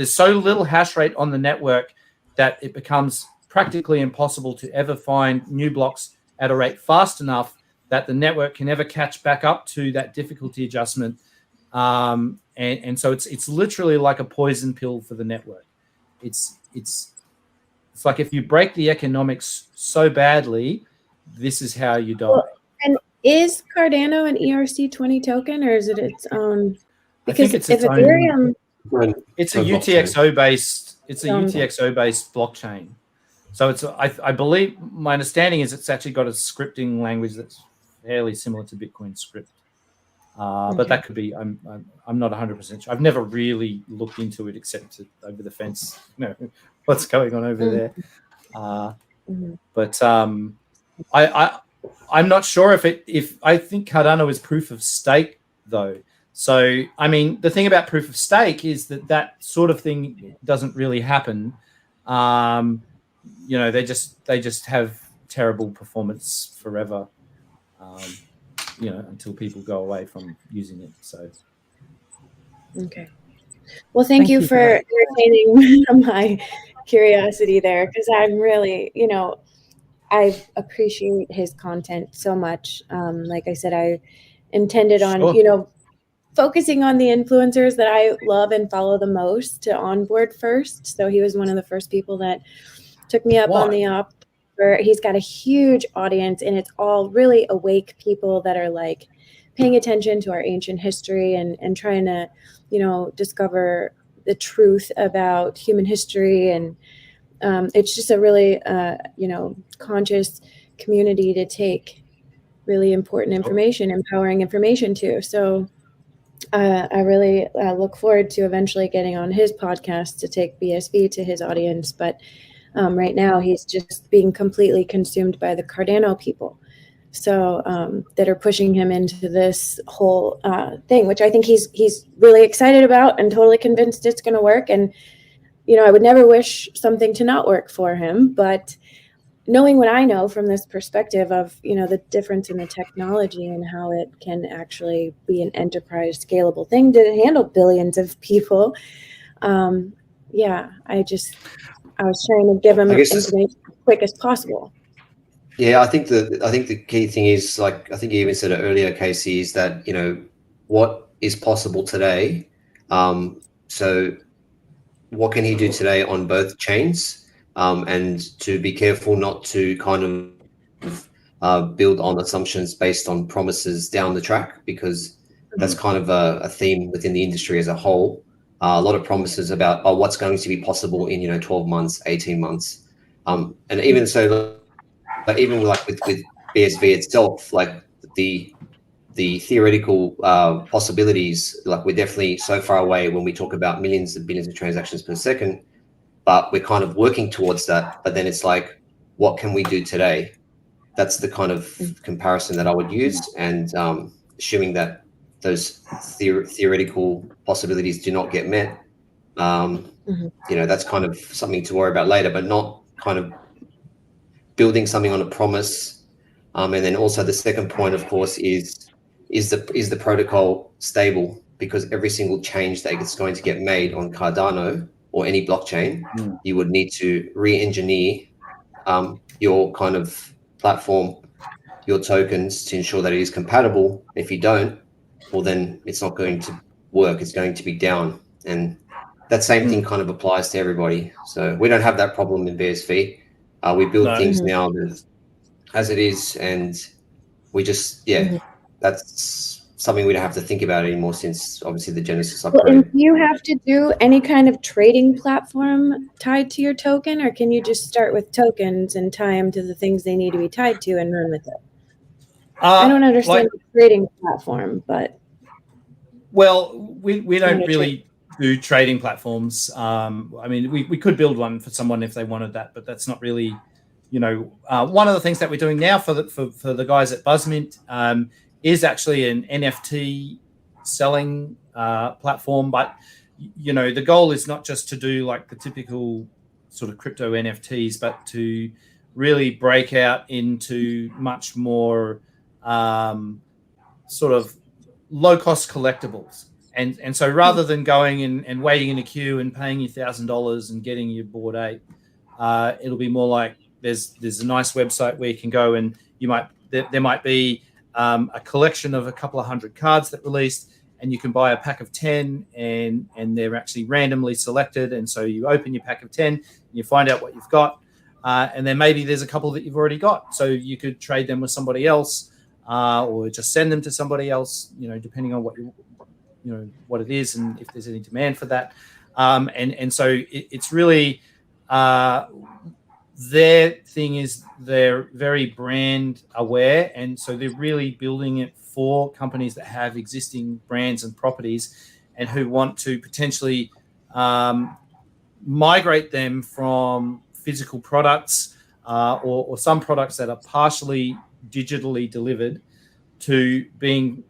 so little hash rate on the network that it becomes practically impossible to ever find new blocks at a rate fast enough that the network can ever catch back up to that difficulty adjustment. And so it's literally like a poison pill for the network. It's like if you break the economics so badly, this is how you die.
Well, and is Cardano an ERC20 token, or is it its own? Because if Ethereum,
it's a UTXO based blockchain. So it's I believe, my understanding is it's actually got a scripting language that's fairly similar to Bitcoin script. But that could be, I'm not 100% sure. I've never really looked into it except over the fence, what's going on over there. But I'm not sure if I think Cardano is proof of stake though. So, I mean, the thing about proof of stake is that sort of thing doesn't really happen. They just have terrible performance forever. Until people go away from using it. So,
okay. Well, thank you for entertaining my curiosity there, because I'm really, I appreciate his content so much. Like I said, I intended on, focusing on the influencers that I love and follow the most to onboard first. So he was one of the first people that took me up on the he's got a huge audience, and it's all really awake people that are like paying attention to our ancient history and trying to, discover the truth about human history. And it's just a really, conscious community to take really important information, empowering information to. So I really look forward to eventually getting on his podcast to take BSV to his audience. But right now he's just being completely consumed by the Cardano people. So that are pushing him into this whole thing, which I think he's really excited about and totally convinced it's going to work. And, I would never wish something to not work for him, but knowing what I know from this perspective of, the difference in the technology and how it can actually be an enterprise scalable thing to handle billions of people. I was trying to give him information as quick as possible.
Yeah, I think the key thing is, like, I think you even said it earlier, Casey, is that, what is possible today. So what can he do today on both chains? And to be careful not to kind of build on assumptions based on promises down the track, because that's kind of a theme within the industry as a whole. A lot of promises about what's going to be possible in 12 months, 18 months, and even so, like even like with BSV itself, like the theoretical possibilities, like we're definitely so far away when we talk about millions and billions of transactions per second. But we're kind of working towards that. But then it's like, what can we do today? That's the kind of comparison that I would use. And assuming that those theoretical possibilities do not get met, that's kind of something to worry about later, but not kind of building something on a promise. And then also the second point, of course, is the protocol stable? Because every single change that is going to get made on Cardano or any blockchain, you would need to re-engineer your kind of platform, your tokens, to ensure that it is compatible. If you don't, well, then it's not going to work. It's going to be down. And that same thing kind of applies to everybody. So we don't have that problem in BSV. We build things now as it is, and we just, that's something we don't have to think about anymore, since obviously the Genesis upgrade.
Well, and do you have to do any kind of trading platform tied to your token, or can you just start with tokens and tie them to the things they need to be tied to and run with it? I don't understand the trading platform, but
well, we don't really do trading platforms. I mean, we could build one for someone if they wanted that, but that's not really, one of the things that we're doing now for the guys at BuzzMint is actually an NFT selling platform. But, the goal is not just to do like the typical sort of crypto NFTs, but to really break out into much more sort of low-cost collectibles. And so rather than going and waiting in a queue and paying you $1,000 and getting your Bored Ape, it'll be more like there's a nice website where you can go and there might be a collection of a couple of hundred cards that released, and you can buy a pack of 10 and they're actually randomly selected. And so you open your pack of 10 and you find out what you've got. And then maybe there's a couple that you've already got. So you could trade them with somebody else or just send them to somebody else, depending on what it is and if there's any demand for that. And so it's really their thing is they're very brand aware, and so they're really building it for companies that have existing brands and properties and who want to potentially migrate them from physical products or some products that are partially digitally delivered to being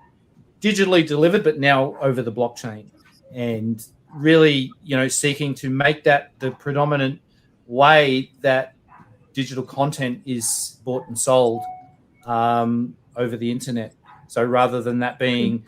digitally delivered but now over the blockchain, and really seeking to make that the predominant way that digital content is bought and sold over the internet. So rather than that being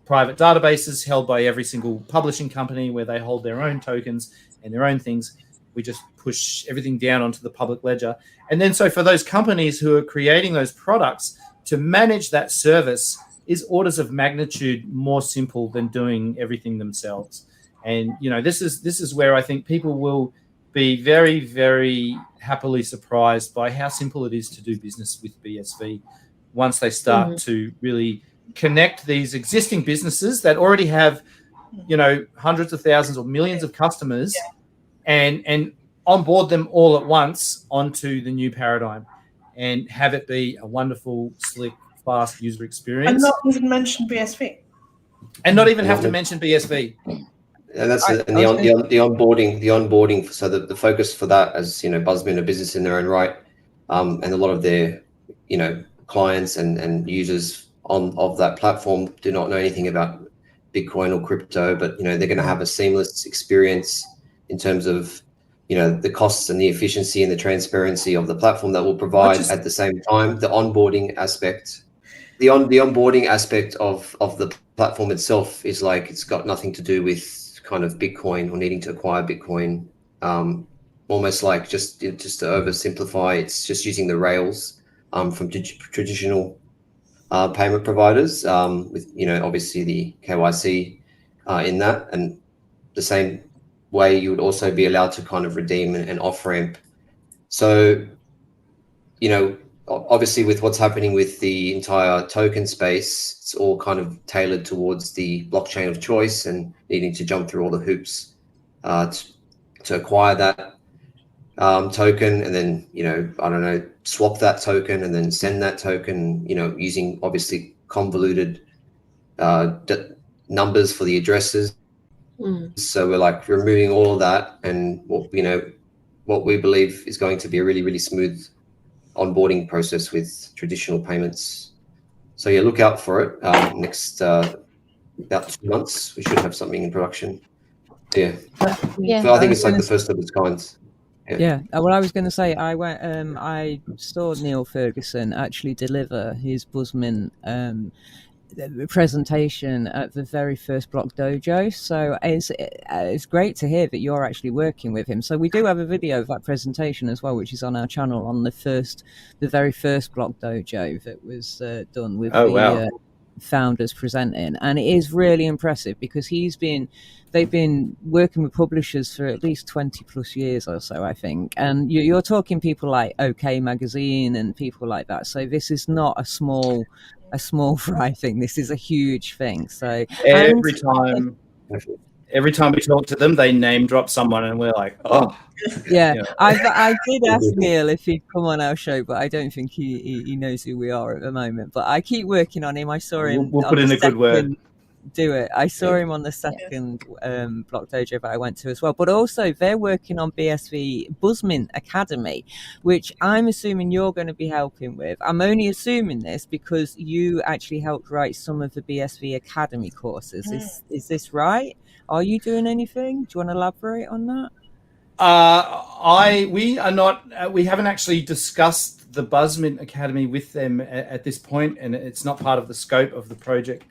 private databases held by every single publishing company where they hold their own tokens and their own things, we just push everything down onto the public ledger. And then so for those companies who are creating those products, to manage that service is orders of magnitude more simple than doing everything themselves. And this is where I think people will be very, very happily surprised by how simple it is to do business with BSV once they start to really connect these existing businesses that already have, hundreds of thousands or millions of customers and onboard them all at once onto the new paradigm and have it be a wonderful, slick, fast user experience.
And not even mention BSV.
And not even have to mention BSV.
And that's the onboarding. So the focus for that, as Buzzmen, a business in their own right, and a lot of their clients and users of that platform do not know anything about Bitcoin or crypto, but they're going to have a seamless experience in terms of the costs and the efficiency and the transparency of the platform that will provide at the same time the onboarding aspect. The onboarding aspect of the platform itself is like it's got nothing to do with kind of Bitcoin or needing to acquire Bitcoin. Almost like just to oversimplify, it's just using the rails from traditional payment providers with obviously the KYC in that, and the same way you would also be allowed to kind of redeem and off ramp. So obviously with what's happening with the entire token space, it's all kind of tailored towards the blockchain of choice and needing to jump through all the hoops to acquire that token, and then swap that token and then send that token, using obviously convoluted numbers for the addresses. So we're like removing all of that, and what we believe is going to be a really, really smooth onboarding process with traditional payments. So look out for it. Next about 2 months, we should have something in production. So I think it's like the first of its kind.
Yeah. Well, I was going to say I saw Neil Ferguson actually deliver his Buzzman presentation at the very first Block Dojo, so it's great to hear that you're actually working with him. So we do have a video of that presentation as well, which is on our channel, on the very first Block Dojo that was done with founders presenting, and it is really impressive because they've been working with publishers for at least 20 plus years or so, I think, and you're talking people like OK Magazine and people like that. So this is not a small fry thing. This is a huge thing. So
every time we talk to them, they name drop someone, and we're like, oh.
Yeah. I did ask Neil if he'd come on our show, but I don't think he knows who we are at the moment. But I keep working on him. I saw him.
We'll put in a good word.
Do it. I saw him on the second Block Dojo that I went to as well. But also they're working on BSV Buzzman Academy, which I'm assuming you're going to be helping with. I'm only assuming this because you actually helped write some of the BSV Academy courses. Is this right? Are you doing anything? Do you want to elaborate on that?
We are not. We haven't actually discussed the Buzzman Academy with them at this point, and it's not part of the scope of the project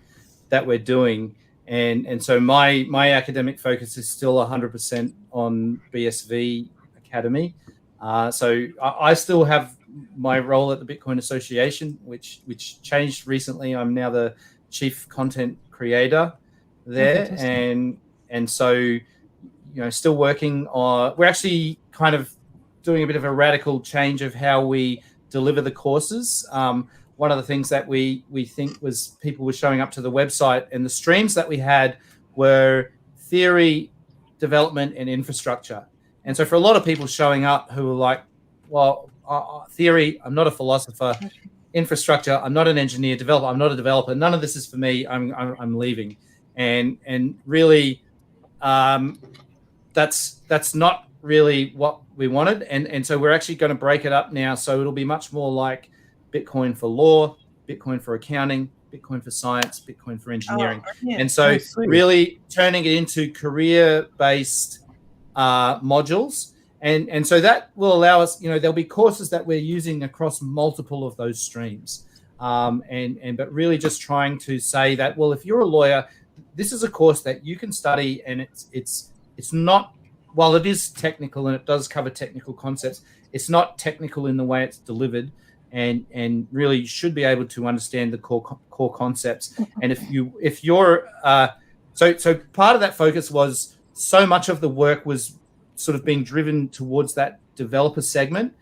that we're doing. And so my academic focus is still 100% on BSV Academy. So I still have my role at the Bitcoin Association, which changed recently. I'm now the chief content creator there, and so still working on. We're actually kind of doing a bit of a radical change of how we deliver the courses. One of the things that we think was people were showing up to the website, and the streams that we had were theory, development, and infrastructure. And so for a lot of people showing up who were like, well, theory, I'm not a philosopher. Infrastructure, I'm not an engineer. Developer, I'm not a developer. None of this is for me. I'm leaving. And really, that's not really what we wanted. And so we're actually going to break it up now. So it'll be much more like Bitcoin for law, Bitcoin for accounting, Bitcoin for science, Bitcoin for engineering. And so really turning it into career-based modules. And so that will allow us, there'll be courses that we're using across multiple of those streams. But really just trying to say that, well, if you're a lawyer, this is a course that you can study, and it's not, while it is technical and it does cover technical concepts, it's not technical in the way it's delivered. And really you should be able to understand the core concepts. And if you're so part of that focus was so much of the work was sort of being driven towards that developer segment.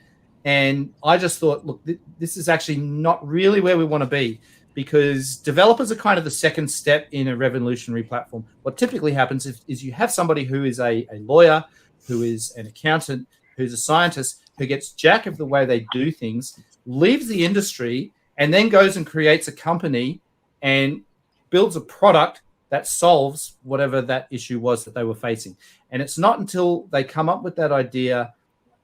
And I just thought, look, this is actually not really where we want to be, because developers are kind of the second step in a revolutionary platform. What typically happens is you have somebody who is a lawyer, who is an accountant, who's a scientist, who gets jack of the way they do things, leaves the industry, and then goes and creates a company and builds a product that solves whatever that issue was that they were facing. And it's not until they come up with that idea,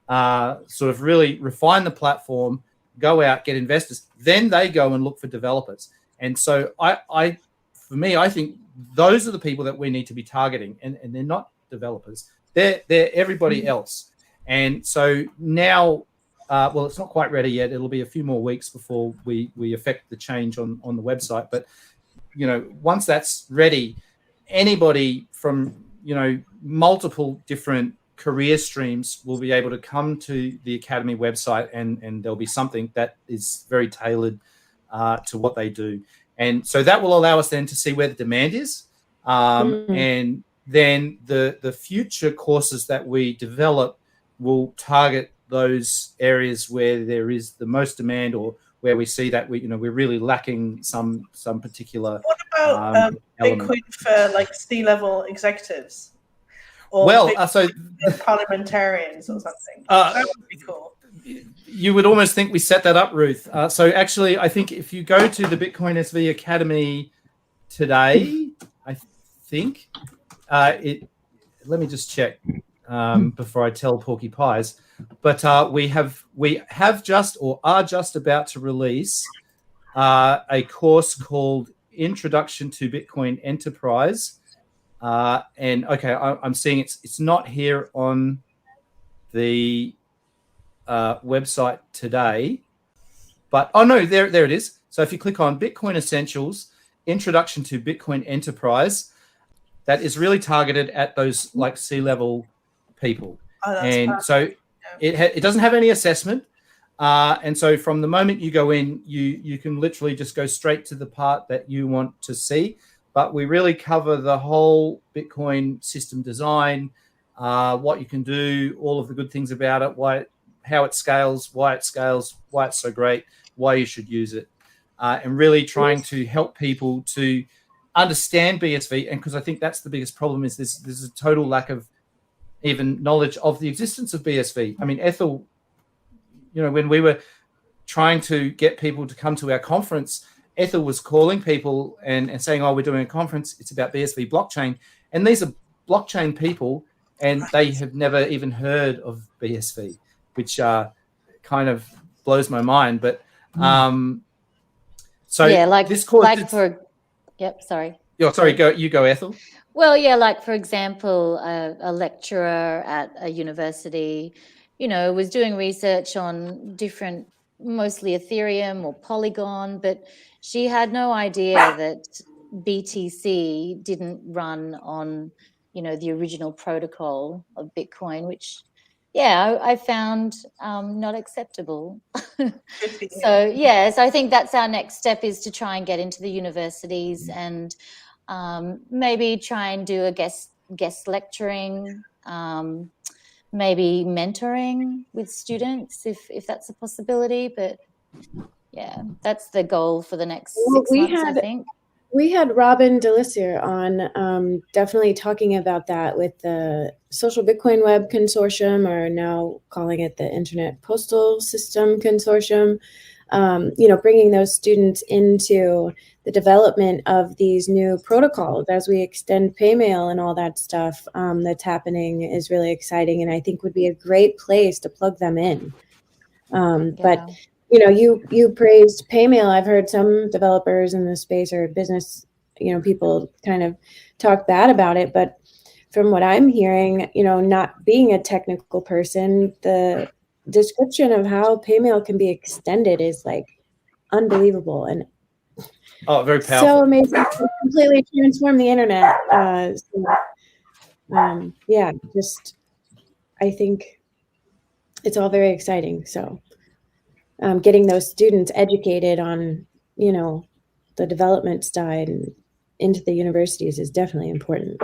sort of really refine the platform, go out, get investors, then they go and look for developers. And so for me, I think those are the people that we need to be targeting, and they're not developers. They're everybody else. And so now, well, it's not quite ready yet. It'll be a few more weeks before we affect the change on the website. But, you know, once that's ready, anybody from, you know, multiple different career streams will be able to come to the Academy website, and there'll be something that is very tailored to what they do. And so that will allow us then to see where the demand is. And then the future courses that we develop will target those areas where there is the most demand, or where we see that we're really lacking some particular.
What about Bitcoin for like C-level executives? Or
so
parliamentarians or something. That would be cool.
You would almost think we set that up, Ruth. So actually, I think if you go to the Bitcoin SV Academy today, I think let me just check before I tell Porky Pies. But we have just, or are just about to release a course called Introduction to Bitcoin Enterprise. And okay, I'm seeing it's not here on the website today, but oh no, there it is. So if you click on Bitcoin Essentials, Introduction to Bitcoin Enterprise, that is really targeted at those like C-level people. And perfect. So it doesn't have any assessment. And so from the moment you go in, you can literally just go straight to the part that you want to see. But we really cover the whole Bitcoin system design, what you can do, all of the good things about it, how it scales, why it's so great, why you should use it, and really trying to help people to understand BSV. And because I think that's the biggest problem is there's a total lack of even knowledge of the existence of BSV. I mean, Ethel, when we were trying to get people to come to our conference, Ethel was calling people and saying, oh, we're doing a conference, it's about BSV blockchain. And these are blockchain people, and they have never even heard of BSV, which kind of blows my mind. But so
yeah, like
this course,
sorry.
Yeah, sorry, go Ethel.
Well, yeah, like for example, a lecturer at a university, was doing research on different, mostly Ethereum or Polygon, but she had no idea that BTC didn't run on, the original protocol of Bitcoin, which, I found not acceptable. So I think that's our next step, is to try and get into the universities and maybe try and do a guest lecturing, maybe mentoring with students if that's a possibility. But yeah, that's the goal for the next 6 months, I think.
We had Robin Delisier on, definitely talking about that with the Social Bitcoin Web Consortium, or now calling it the Internet Postal System Consortium, bringing those students into the development of these new protocols as we extend Paymail and all that stuff that's happening is really exciting, and I think would be a great place to plug them in. But you praised Paymail. I've heard some developers in the space or business, people kind of talk bad about it. But from what I'm hearing, not being a technical person, the description of how Paymail can be extended is like unbelievable and
very powerful.
So amazing. To completely transform the internet. I think it's all very exciting. So getting those students educated on, the development side and into the universities is definitely important.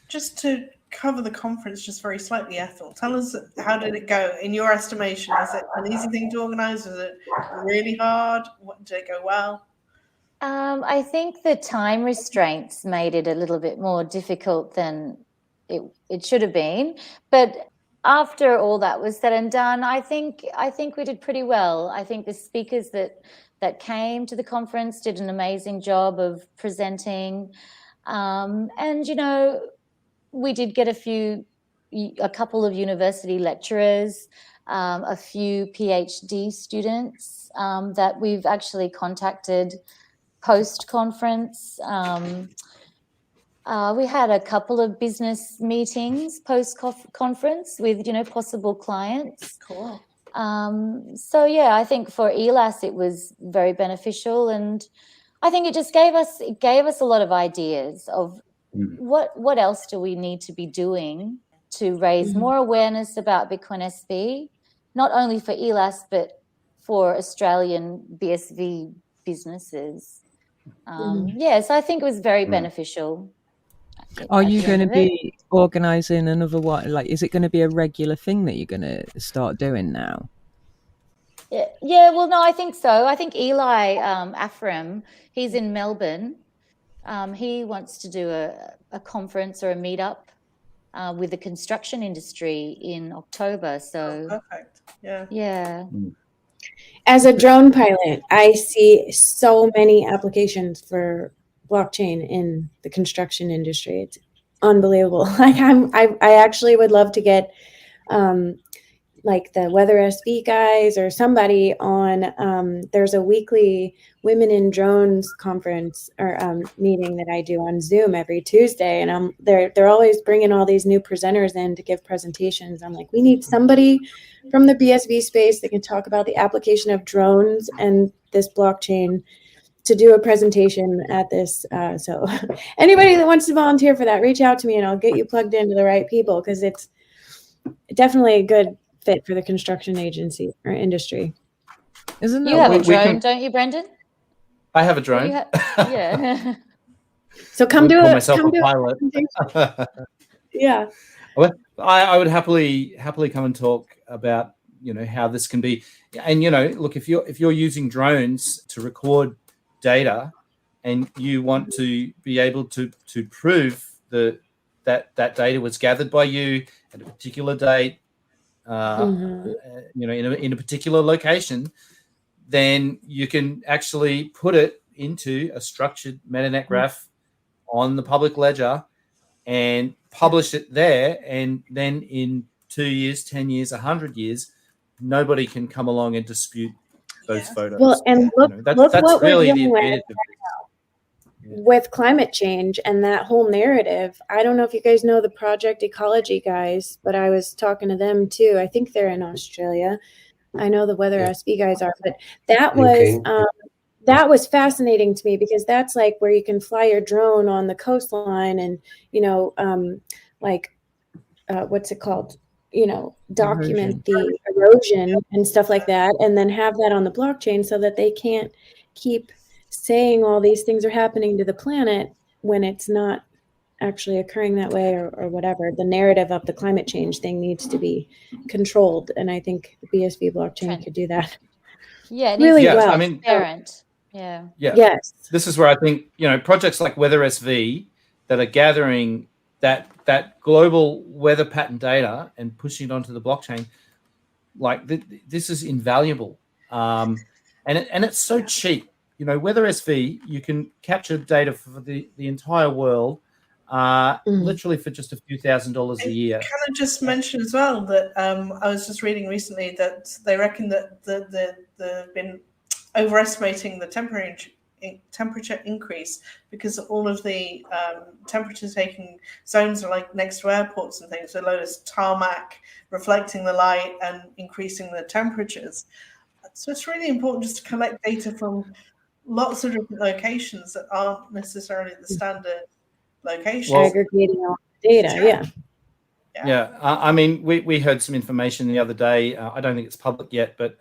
Just to cover the conference just very slightly, Ethel. Tell us, how did it go in your estimation? Is it an easy thing to organize? Is it really hard? Did it go well?
I think the time restraints made it a little bit more difficult than it should have been. But after all that was said and done, I think we did pretty well. I think the speakers that came to the conference did an amazing job of presenting. And, you know, we did get a couple of university lecturers, a few PhD students that we've actually contacted post-conference. We had a couple of business meetings post-conference with, you know, possible clients.
Cool.
So yeah, I think for Elas it was very beneficial, and I think it just gave us a lot of ideas of what else do we need to be doing to raise more awareness about Bitcoin SB, not only for Elas but for Australian BSV businesses. So I think it was very beneficial.
Are you going to be organising another one? Like, is it going to be a regular thing that you're going to start doing now?
Yeah, well, no, I think so. I think Eli Afram, he's in Melbourne. He wants to do a conference or a meetup with the construction industry in October. So
perfect. Yeah.
Yeah.
As a drone pilot, I see so many applications for blockchain in the construction industry. It's unbelievable. Like I actually would love to get like the Weather SV guys or somebody on. There's a weekly Women in Drones conference or meeting that I do on Zoom every Tuesday, and they're always bringing all these new presenters in to give presentations. I'm like, we need somebody from the BSV space that can talk about the application of drones and this blockchain to do a presentation at this. So anybody that wants to volunteer for that, reach out to me and I'll get you plugged into the right people, because it's definitely a good fit for the construction agency or industry.
Isn't that
you have a drone, don't you, Brendan?
I have a drone.
Yeah.
So come do it.
Myself a pilot.
Yeah.
I would happily come and talk about, you know, how this can be. And, you know, look, if you're using drones to record data and you want to be able to prove that data was gathered by you at a particular date, you know, in a particular location, then you can actually put it into a structured metanet graph on the public ledger and publish it there. And then in 2 years, 10 years, 100 years, nobody can come along and dispute those photos.
Well, and look,
you know, that's
what
really
we're
the
doing
advantage of this.
With climate change and that whole narrative. I don't know if you guys know the Project Ecology guys, but I was talking to them too. I think they're in Australia. I know the Weather SV guys are, but that was fascinating to me, because that's like where you can fly your drone on the coastline and, you know, what's it called? You know, document the erosion and stuff like that, and then have that on the blockchain so that they can't keep saying all these things are happening to the planet when it's not actually occurring that way, or whatever. The narrative of the climate change thing needs to be controlled, and I think the BSV blockchain could do that.
Yeah,
really well.
I mean,
transparent. Yeah.
Yes.
This is where I think, you know, projects like Weather SV that are gathering that global weather pattern data and pushing it onto the blockchain, like this is invaluable, and it's so cheap. You know, Weather SV, you can capture data for the entire world, literally for just a few $1,000s a year.
Can I just mention as well that I was just reading recently that they reckon that they've been overestimating the temperature increase, because all of the temperature taking zones are like next to airports and things, so load of tarmac reflecting the light and increasing the temperatures. So it's really important just to collect data from lots of different locations that aren't necessarily the standard location.
Aggregating all the data,
yeah. I mean, we heard some information the other day. I don't think it's public yet, but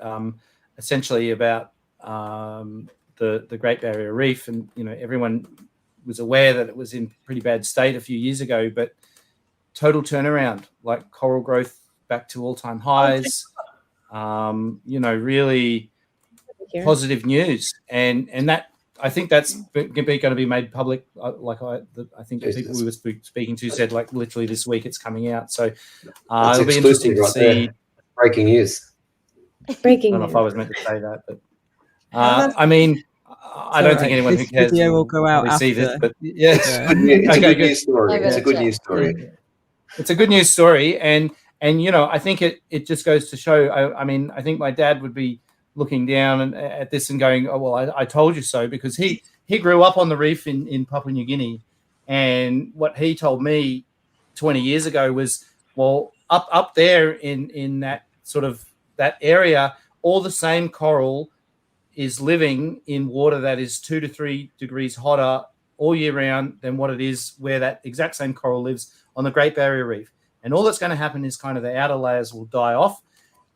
essentially about the Great Barrier Reef, and, you know, everyone was aware that it was in pretty bad state a few years ago, but total turnaround, like coral growth back to all-time highs. Really positive news, and that I think that's going to be made public. I think the people we were speaking to said like literally this week it's coming out. So it'll be interesting to see.
Breaking news.
Breaking
I don't know
news.
if I was meant to say that, but I mean, I don't think anyone who cares
video will go out
see
after.
this, but yeah,
it's a good news story. It's a good news story.
It's a good news story, and I think it just goes to show. I mean, I think my dad would be looking down at this and going, "Oh well, I told you so," because he grew up on the reef in Papua New Guinea, and what he told me 20 years ago was, well, up there in that sort of that area, all the same coral is living in water that is 2 to 3 degrees hotter all year round than what it is where that exact same coral lives on the Great Barrier Reef. And all that's going to happen is kind of the outer layers will die off,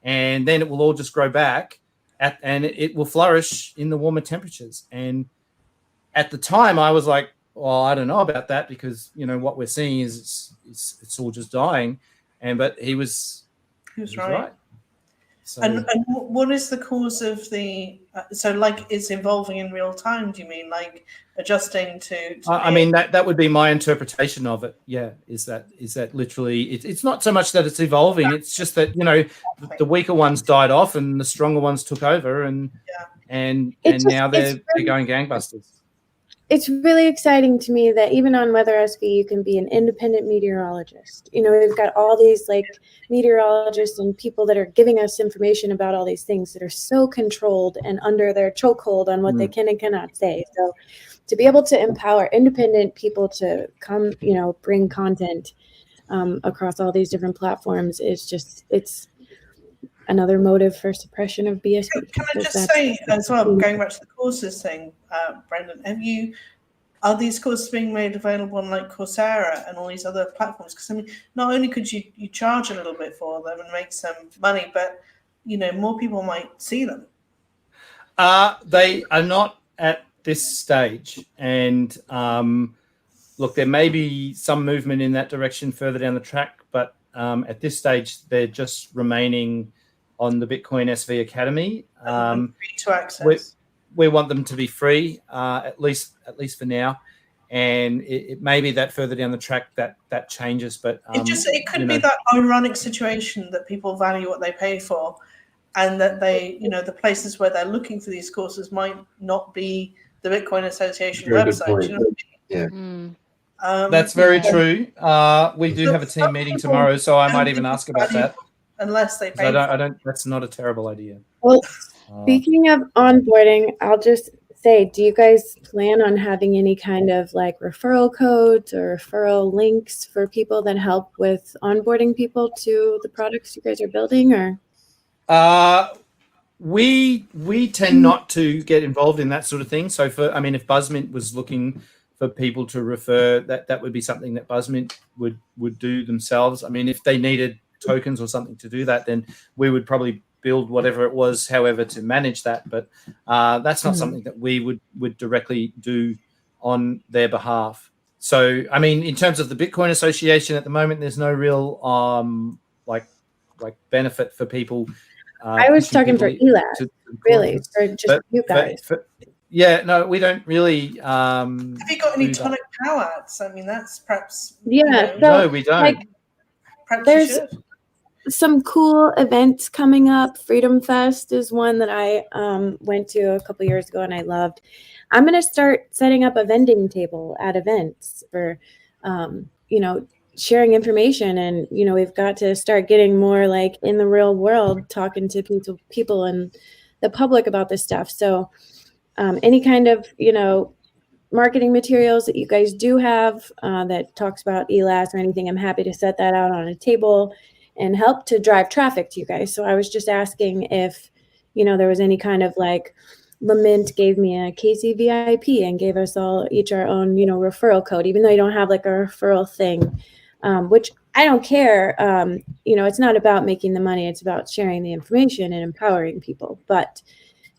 and then it will all just grow back, and it will flourish in the warmer temperatures. And at the time, I was like, well, I don't know about that, because what we're seeing is it's all just dying. But he was right. So,
and what is the cause of the so like it's evolving in real time? Do you mean like adjusting to
I mean that would be my interpretation of it. Yeah, is that literally it's not so much that it's evolving, it's just that the weaker ones died off and the stronger ones took over, and now they're going gangbusters.
It's really exciting to me that even on Weather SV, you can be an independent meteorologist. We've got all these like meteorologists and people that are giving us information about all these things that are so controlled and under their chokehold on what they can and cannot say. So to be able to empower independent people to come, bring content across all these different platforms is just, it's another motive for suppression of BSV.
Can I just say as well, going back to the courses thing, Brendan, are these courses being made available on like Coursera and all these other platforms? Because I mean, not only could you charge a little bit for them and make some money, but more people might see them.
They are not at this stage, and look, there may be some movement in that direction further down the track, but at this stage, they're just remaining on the Bitcoin SV Academy.
Free to access.
We want them to be free, at least for now, and it may be that further down the track that changes. But
it could be that ironic situation that people value what they pay for, and that they, the places where they're looking for these courses might not be the Bitcoin Association website.
Yeah.
That's very true. We do have a team meeting tomorrow, so I might even ask about that.
Unless they pay.
I don't. That's not a terrible idea.
Well, speaking of onboarding, I'll just say, do you guys plan on having any kind of like referral codes or referral links for people that help with onboarding people to the products you guys are building? Or
we tend not to get involved in that sort of thing. So if BuzzMint was looking for people to refer, that would be something that BuzzMint would do themselves. I mean, if they needed tokens or something to do that, then we would probably build whatever it was, however, to manage that. But that's not something that we would directly do on their behalf. So, I mean, in terms of the Bitcoin Association at the moment, there's no real like benefit for people.
I was talking for Elas, really, for just you guys.
Yeah, no, we don't really.
Have you got any tonic powers? I mean, that's perhaps.
Yeah,
no, we don't.
Like,
perhaps
there's
you should.
Some cool events coming up. Freedom Fest is one that I went to a couple years ago and I loved. I'm going to start setting up a vending table at events for, sharing information. And, we've got to start getting more like in the real world, talking to people and the public about this stuff. So any kind of, marketing materials that you guys do have that talks about Elas or anything, I'm happy to set that out on a table and help to drive traffic to you guys. So I was just asking if, there was any kind of like, Lament gave me a KCVIP and gave us all each our own, referral code, even though you don't have like a referral thing, which I don't care. It's not about making the money. It's about sharing the information and empowering people. But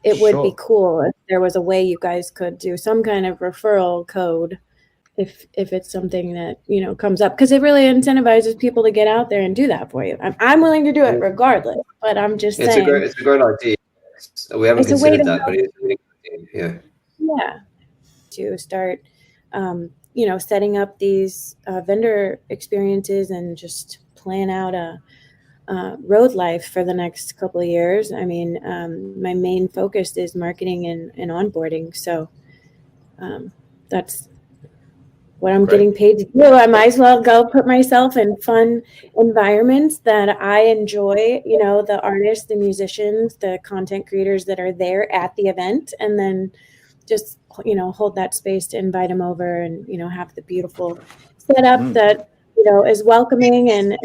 it would be cool if there was a way you guys could do some kind of referral code if it's something that, you know, comes up, because it really incentivizes people to get out there and do that for you. I'm willing to do it regardless, but I'm just saying
it's a great idea. We haven't
it's a way
considered
to
that, but
help.
it's a really good idea.
Yeah, to start, you know, setting up these vendor experiences and just plan out a road life for the next couple of years. I mean, my main focus is marketing and onboarding, so that's what I'm getting paid to do. I might as well go put myself in fun environments that I enjoy, you know, the artists, the musicians, the content creators that are there at the event, and then just, you know, hold that space to invite them over and, you know, have the beautiful setup that, you know, is welcoming and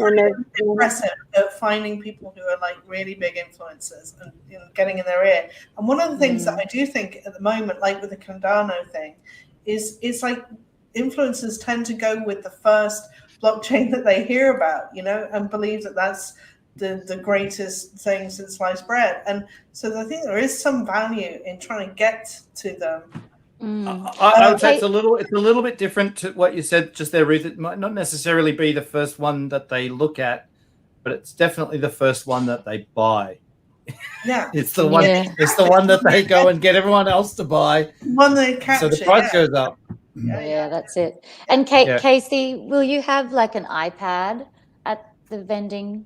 impressive at finding people who are like really big influencers and, you know, getting in their ear. And one of the things that I do think at the moment, like with the Cardano thing, is like influencers tend to go with the first blockchain that they hear about, you know, and believe that that's the greatest thing since sliced bread. And so I think there is some value in trying to get to them.
I would say it's a little bit different to what you said just there, Ruth. It might not necessarily be the first one that they look at, but it's definitely the first one that they buy.
Yeah,
it's the one. Yeah. It's the one that they go and get everyone else to buy.
One they capture,
so the price goes up.
Yeah, that's it. And Casey, will you have like an iPad at the vending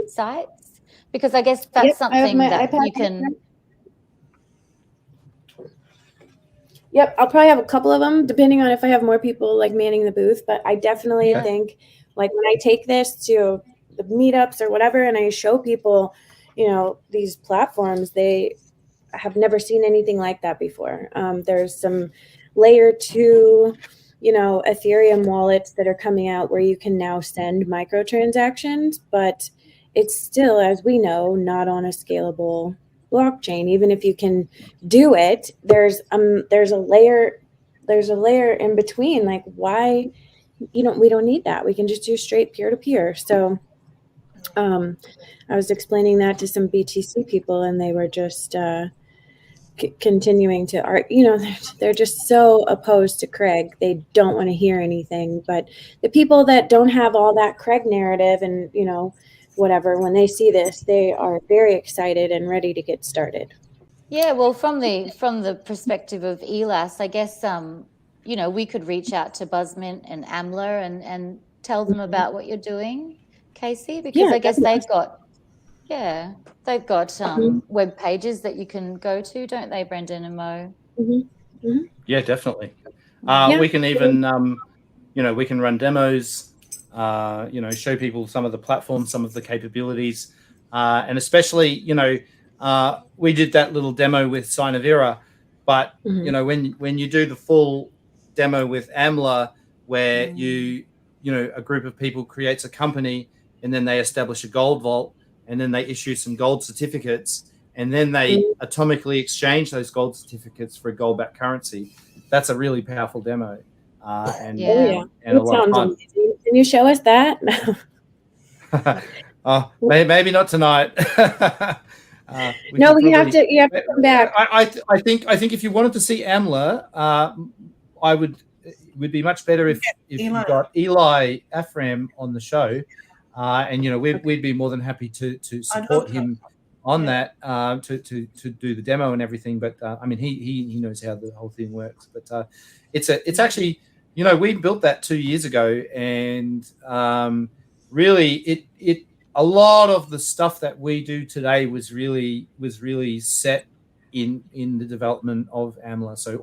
sites? Because I guess that's something that iPad you can.
Yep, I'll probably have a couple of them, depending on if I have more people like manning the booth. But I definitely think, like, when I take this to the meetups or whatever, and I show people, you know, these platforms, they have never seen anything like that before. There's some layer 2, you know, Ethereum wallets that are coming out where you can now send microtransactions, but it's still, as we know, not on a scalable blockchain. Even if you can do it, there's a layer in between. Like, why, you know, we don't need that. We can just do straight peer-to-peer. So I was explaining that to some BTC people, and they were just continuing to you know, they're just so opposed to Craig. They don't want to hear anything. But the people that don't have all that Craig narrative and, you know, whatever, when they see this, they are very excited and ready to get started.
Yeah, well, from the perspective of Elas, I guess you know, we could reach out to Buzzmint and Amler and tell them about what you're doing, Casey, because I guess they've got web pages that you can go to, don't they, Brendan and Mo?
Yeah, definitely. We can even, you know, we can run demos, you know, show people some of the platforms, some of the capabilities, and especially, you know, we did that little demo with Sinovera, but you know, when you do the full demo with Amler, where you know, a group of people creates a company and then they establish a gold vault and then they issue some gold certificates and then they atomically exchange those gold certificates for a gold-backed currency. That's a really powerful demo. And a lot of fun.
Amazing. Can you show us that?
Maybe not tonight.
You have to come back.
I think if you wanted to see Amler, it would be much better if you got Eli Afram on the show, and you know, we'd be more than happy to support him on that, to do the demo and everything. But I mean, he knows how the whole thing works. But it's actually, you know, we built that 2 years ago, and really it a lot of the stuff that we do today was really set in the development of Amler. So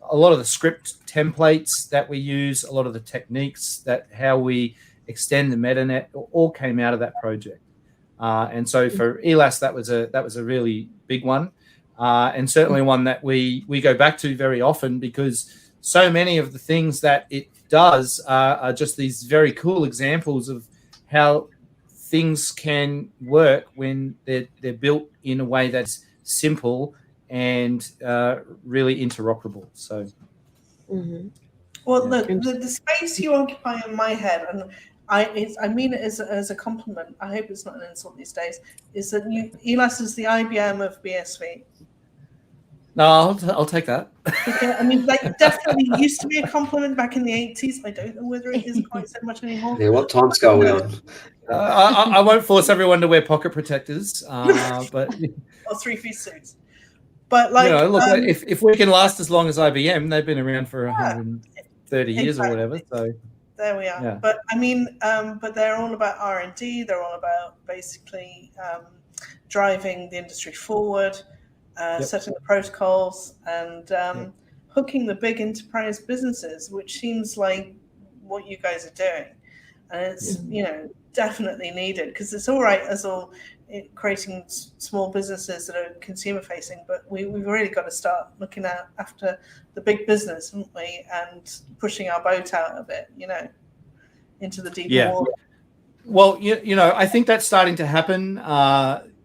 a lot of the script templates that we use, a lot of the techniques that how we extend the metanet all came out of that project. And so for Elas, that was a really big one, and certainly one that we go back to very often, because so many of the things that it does are just these very cool examples of how things can work when they're built in a way that's simple and really interoperable. So,
well, the space you occupy in my head, and I mean it as a compliment. I hope it's not an insult these days. Is that Elas is the IBM of BSV?
No, I'll take that.
Okay, I mean, like, definitely used to be a compliment back in the 80s. I don't know whether it is quite so much anymore.
Yeah, what time scale are we on?
I won't force everyone to wear pocket protectors, but
Or 3-piece suits. But like,
look, if we can last as long as IBM, they've been around for 130 years or whatever. So
there we are.
Yeah.
But I mean, but they're all about R&D. They're all about basically driving the industry forward, setting the protocols, and hooking the big enterprise businesses, which seems like what you guys are doing. And it's definitely needed, because it's all right as all creating small businesses that are consumer facing, but we've really got to start looking after the big business, haven't we, and pushing our boat out a bit, into the deeper water.
Well, I think that's starting to happen.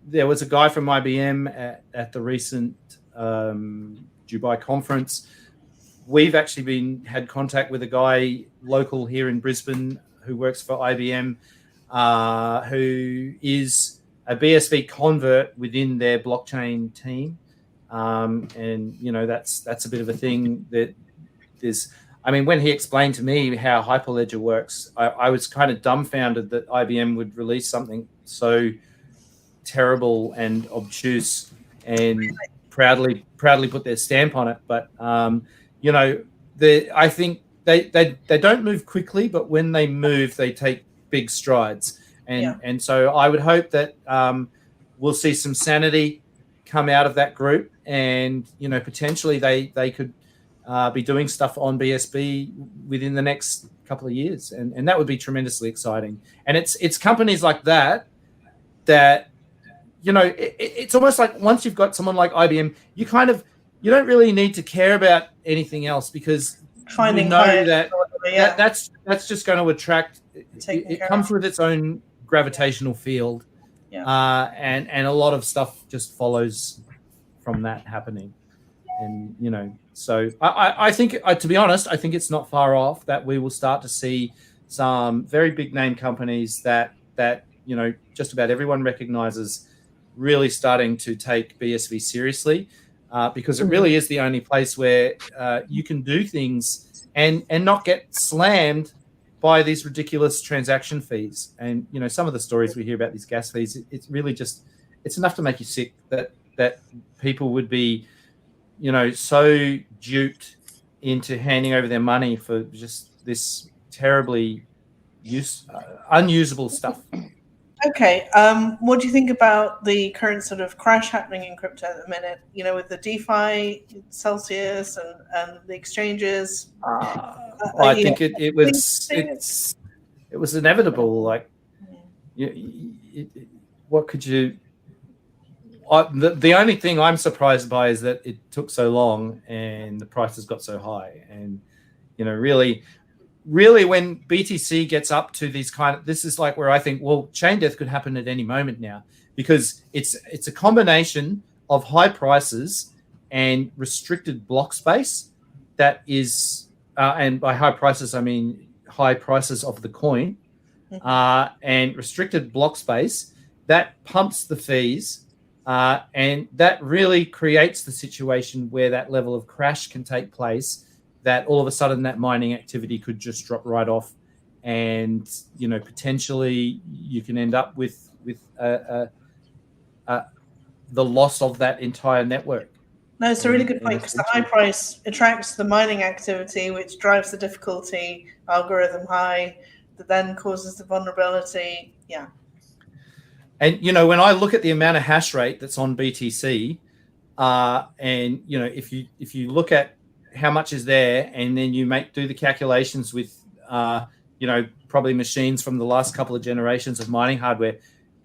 There was a guy from IBM at the recent Dubai conference. We've actually had contact with a guy local here in Brisbane who works for IBM, who is a BSV convert within their blockchain team. And, that's a bit of a thing that when he explained to me how Hyperledger works, I was kind of dumbfounded that IBM would release something so terrible and obtuse and proudly put their stamp on it. But, I think they don't move quickly, but when they move, they take big strides. And so I would hope that we'll see some sanity come out of that group, and potentially they could be doing stuff on BSV within the next couple of years, and that would be tremendously exciting. And it's companies like that it's almost like once you've got someone like IBM, you don't really need to care about anything else, because
finding
that's just going to attract. It comes with its own gravitational field, and a lot of stuff just follows from that happening. And so I think, to be honest, I think it's not far off that we will start to see some very big name companies that just about everyone recognizes really starting to take BSV seriously, because it really is the only place where you can do things and not get slammed by these ridiculous transaction fees. And some of the stories we hear about these gas fees, it's really just, it's enough to make you sick that people would be so duped into handing over their money for just this terribly unusable stuff.
Okay, what do you think about the current sort of crash happening in crypto at the minute? With the DeFi, Celsius, and the exchanges.
I think it was inevitable. Like, what could you? The only thing I'm surprised by is that it took so long and the prices got so high. And really, when BTC gets up to these this is like where I think, well, chain death could happen at any moment now, because it's a combination of high prices and restricted block space that is, and by high prices I mean high prices of the coin, and restricted block space that pumps the fees, and that really creates the situation where that level of crash can take place, that all of a sudden that mining activity could just drop right off, and potentially you can end up with the loss of that entire network.
No, it's a really good point, because the high price attracts the mining activity, which drives the difficulty algorithm high, that then causes the vulnerability. Yeah.
And when I look at the amount of hash rate that's on BTC, and if you look at how much is there, and then you do the calculations with probably machines from the last couple of generations of mining hardware,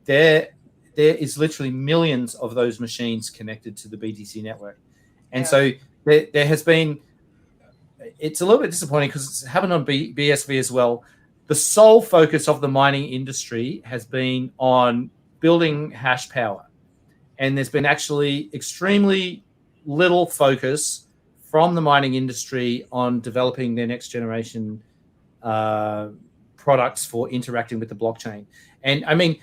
there is literally millions of those machines connected to the BTC network. And so there has been, it's a little bit disappointing because it's happened on BSV as well. The sole focus of the mining industry has been on building hash power, and there's been actually extremely little focus from the mining industry on developing their next generation products for interacting with the blockchain. And I mean,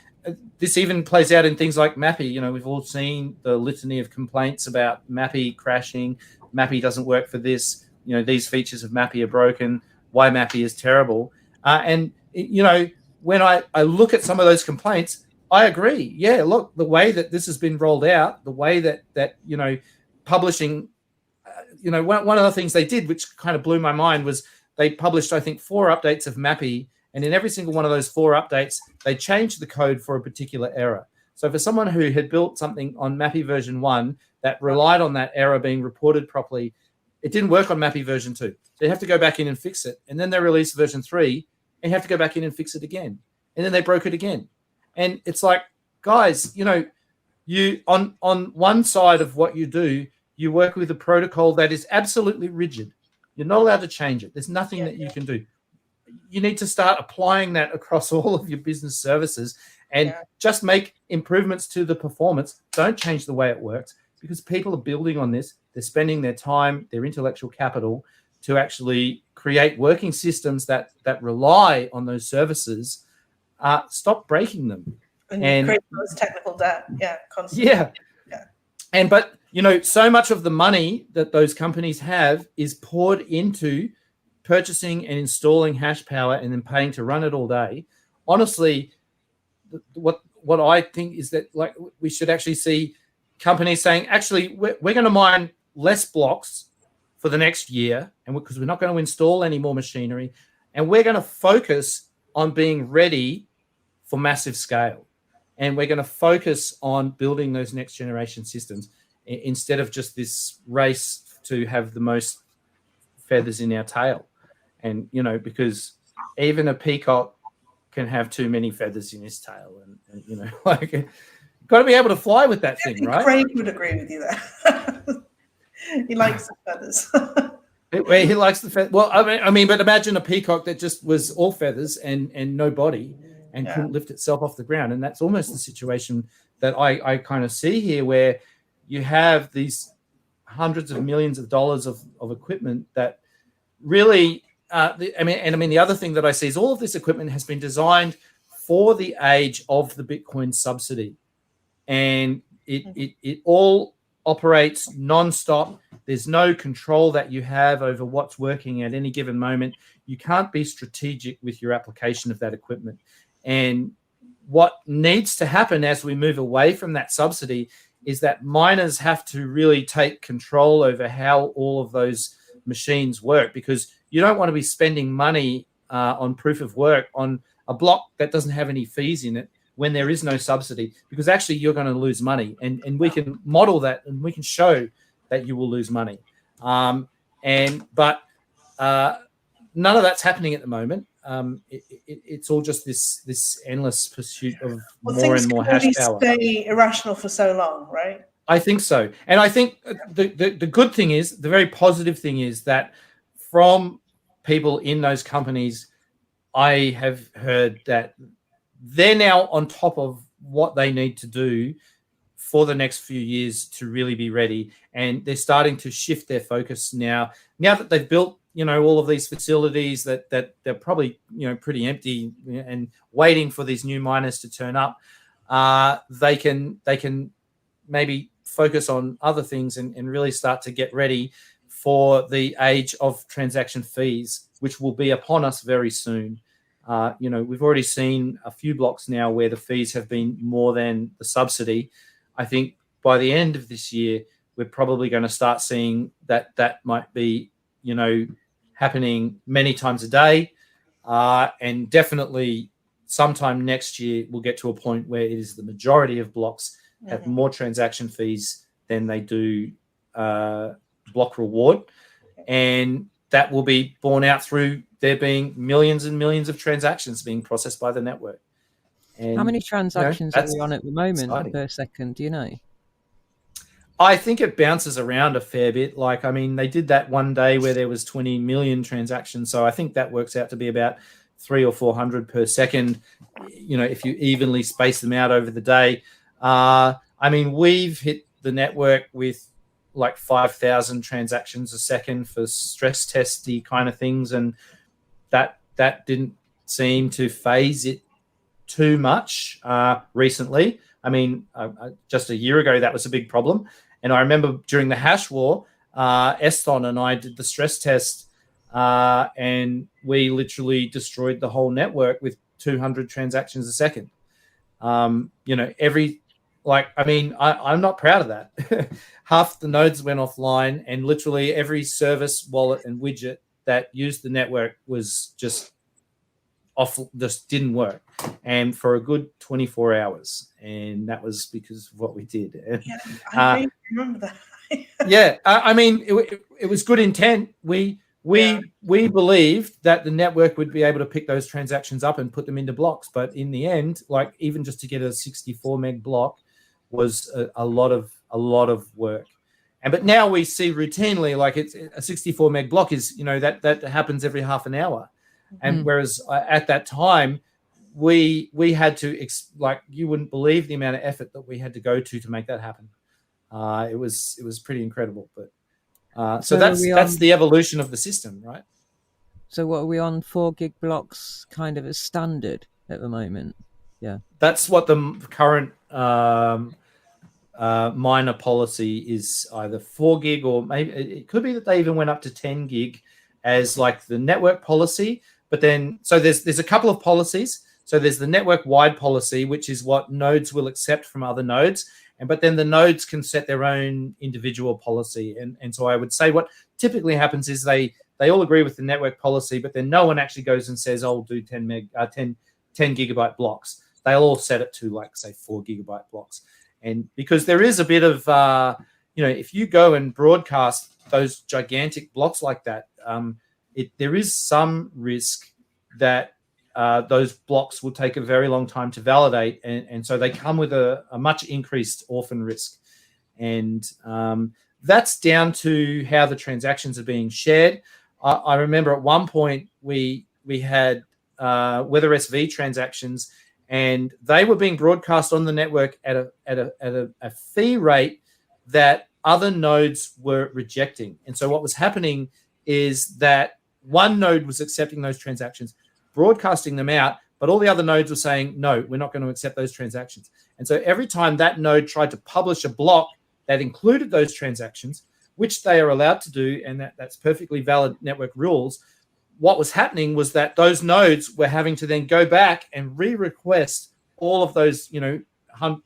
this even plays out in things like Mappy. You know, we've all seen the litany of complaints about Mappy crashing. Mappy doesn't work for this. You know, these features of Mappy are broken. Why Mappy is terrible. And, you know, when I look at some of those complaints, I agree. Yeah, look, the way that this has been rolled out, the way that you know, publishing, you know, one of the things they did, which kind of blew my mind, was they published, I think, 4 updates of Mappy. And in every single one of those 4 updates, they changed the code for a particular error. So for someone who had built something on Mappy version 1 that relied on that error being reported properly, it didn't work on Mappy version 2. So you have to go back in and fix it. And then they released version 3, and you have to go back in and fix it again. And then they broke it again. And it's like, guys, you know, you on one side of what you do, you work with a protocol that is absolutely rigid. You're not allowed to change it. There's nothing that you can do. You need to start applying that across all of your business services and just make improvements to the performance. Don't change the way it works, because people are building on this. They're spending their time, their intellectual capital to actually create working systems that rely on those services. Stop breaking them.
And create those technical debt. Yeah, constantly.
Yeah. But, you know, so much of the money that those companies have is poured into purchasing and installing hash power and then paying to run it all day. Honestly, what I think is that, like, we should actually see companies saying, actually, we're going to mine less blocks for the next year, and because we're not going to install any more machinery, and we're going to focus on being ready for massive scale, and we're going to focus on building those next generation systems instead of just this race to have the most feathers in our tail. And, you know, because even a peacock can have too many feathers in his tail, and you know, like, got to be able to fly with that thing, right?
Craig would agree with you there. He likes the feathers.
He likes the feathers. Well, I mean, but imagine a peacock that just was all feathers and no body and couldn't lift itself off the ground. And that's almost the situation that I kind of see here, where you have these hundreds of millions of dollars of equipment that really, the other thing that I see is all of this equipment has been designed for the age of the Bitcoin subsidy. And it all operates non-stop. There's no control that you have over what's working at any given moment. You can't be strategic with your application of that equipment. And what needs to happen as we move away from that subsidy is that miners have to really take control over how all of those machines work, because you don't want to be spending money on proof of work on a block that doesn't have any fees in it when there is no subsidy, because actually you're going to lose money. And we can model that, and we can show that you will lose money. But none of that's happening at the moment. It's all just this endless pursuit of more and more hash power.
Stay irrational for so long, right?
I think so. And I think the good thing is, the very positive thing is that from people in those companies, I have heard that they're now on top of what they need to do for the next few years to really be ready. And they're starting to shift their focus now that they've built, you know, all of these facilities that they're probably, you know, pretty empty and waiting for these new miners to turn up. They can maybe focus on other things and really start to get ready for the age of transaction fees, which will be upon us very soon. You know, we've already seen a few blocks now where the fees have been more than the subsidy. I think by the end of this year, we're probably going to start seeing that might be, you know, happening many times a day. And definitely sometime next year, we'll get to a point where it is the majority of blocks have more transaction fees than they do block reward. And that will be borne out through there being millions and millions of transactions being processed by the network. And,
how many transactions are we on at the moment per second? Do you know?
I think it bounces around a fair bit. Like, I mean, they did that one day where there was 20 million transactions. So I think that works out to be about 300 or 400 per second, you know, if you evenly space them out over the day. I mean, we've hit the network with like 5,000 transactions a second for stress testy kind of things. And that didn't seem to phase it too much recently. I mean, just a year ago, that was a big problem. And I remember during the hash war, Ethel and I did the stress test, and we literally destroyed the whole network with 200 transactions a second. I'm not proud of that. Half the nodes went offline, and literally every service, wallet, and widget that used the network was just off, just didn't work, and for a good 24 hours. And that was because of what we did.
Yeah, I remember that.
Yeah, I mean, it was good intent. We believed that the network would be able to pick those transactions up and put them into blocks, but in the end, like, even just to get a 64 meg block was a lot of work. But now we see routinely, like, it's a 64 meg block is, that happens every half an hour. And whereas at that time, we had to, you wouldn't believe the amount of effort that we had to go to make that happen. It was pretty incredible. But so that's the evolution of the system, right?
So what are we on, 4 gig blocks kind of as standard at the moment? Yeah. That's
what the current miner policy is, either 4 gig, or maybe it could be that they even went up to 10 gig as like the network policy. But then, so there's a couple of policies. So there's the network wide policy, which is what nodes will accept from other nodes. But then the nodes can set their own individual policy. And so I would say what typically happens is they all agree with the network policy, but then no one actually goes and says, "I'll do 10 gigabyte blocks." They'll all set it to, like, say, 4 gigabyte blocks. And because there is a bit of, if you go and broadcast those gigantic blocks like that, there is some risk that those blocks will take a very long time to validate. And so they come with a much increased orphan risk. And that's down to how the transactions are being shared. I remember at one point we had Weather SV transactions, and they were being broadcast on the network at a fee rate that other nodes were rejecting. And so what was happening is that one node was accepting those transactions, broadcasting them out, but all the other nodes were saying, "No, we're not going to accept those transactions." And so every time that node tried to publish a block that included those transactions, which they are allowed to do, and that's perfectly valid network rules, what was happening was that those nodes were having to then go back and re-request all of those,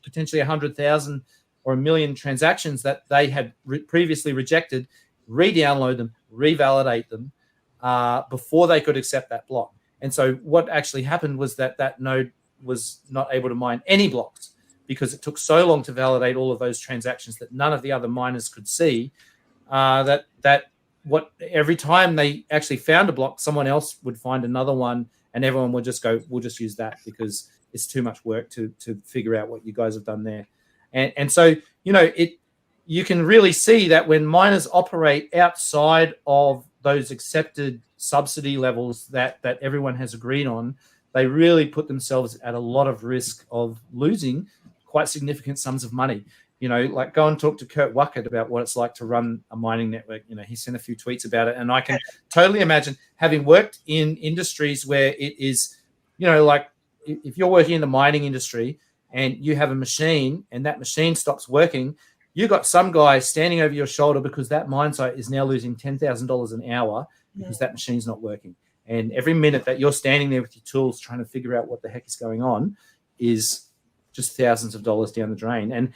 potentially 100,000 or 1 million transactions that they had previously rejected, re-download them, revalidate them before they could accept that block. And so what actually happened was that node was not able to mine any blocks because it took so long to validate all of those transactions that none of the other miners could see, every time they actually found a block, someone else would find another one, and everyone would just go, "We'll just use that because it's too much work to figure out what you guys have done there." And so, you can really see that when miners operate outside of those accepted subsidy levels that everyone has agreed on, they really put themselves at a lot of risk of losing quite significant sums of money. Like, go and talk to Kurt Wuckert about what it's like to run a mining network. He sent a few tweets about it, and I can totally imagine, having worked in industries where it is, like, if you're working in the mining industry and you have a machine and that machine stops working, you got some guy standing over your shoulder because that mine site is now losing $10,000 an hour because that machine's not working. And every minute that you're standing there with your tools trying to figure out what the heck is going on is just thousands of dollars down the drain. And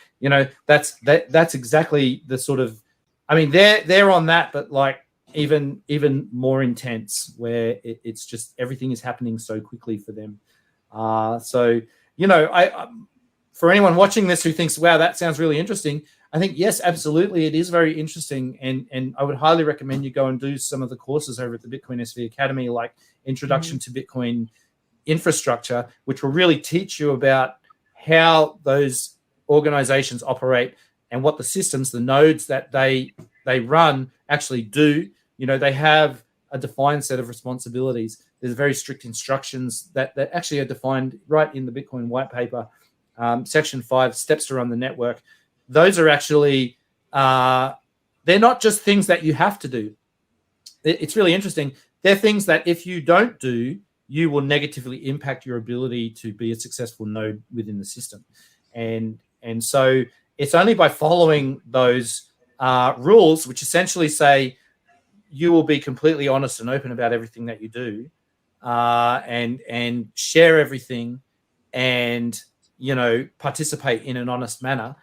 that's exactly the sort of, I mean, they're on that, but like even more intense, where it's just everything is happening so quickly for them. So I for anyone watching this who thinks, "Wow, that sounds really interesting," I think, yes, absolutely, it is very interesting, and I would highly recommend you go and do some of the courses over at the Bitcoin SV Academy, like Introduction to Bitcoin Infrastructure, which will really teach you about how those organizations operate and what the systems, the nodes that they run actually do. They have a defined set of responsibilities. There's very strict instructions that actually are defined right in the Bitcoin white paper, section 5, steps to run the network. Those are actually, they're not just things that you have to do. It's really interesting. They're things that if you don't do, you will negatively impact your ability to be a successful node within the system. And so it's only by following those rules, which essentially say you will be completely honest and open about everything that you do, and share everything, and participate in an honest manner,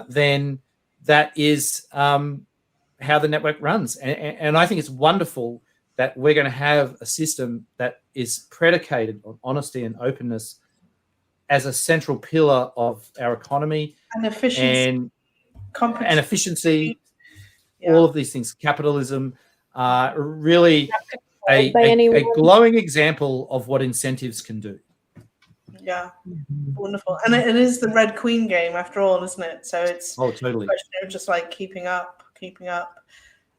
then that is how the network runs. And I think it's wonderful that we're going to have a system that is predicated on honesty and openness as a central pillar of our economy,
and efficiency,
and efficiency, all of these things, capitalism, really a glowing example of what incentives can do.
Yeah, wonderful. And it is the Red Queen game after all, isn't it? So it's
totally
a question of just like keeping up.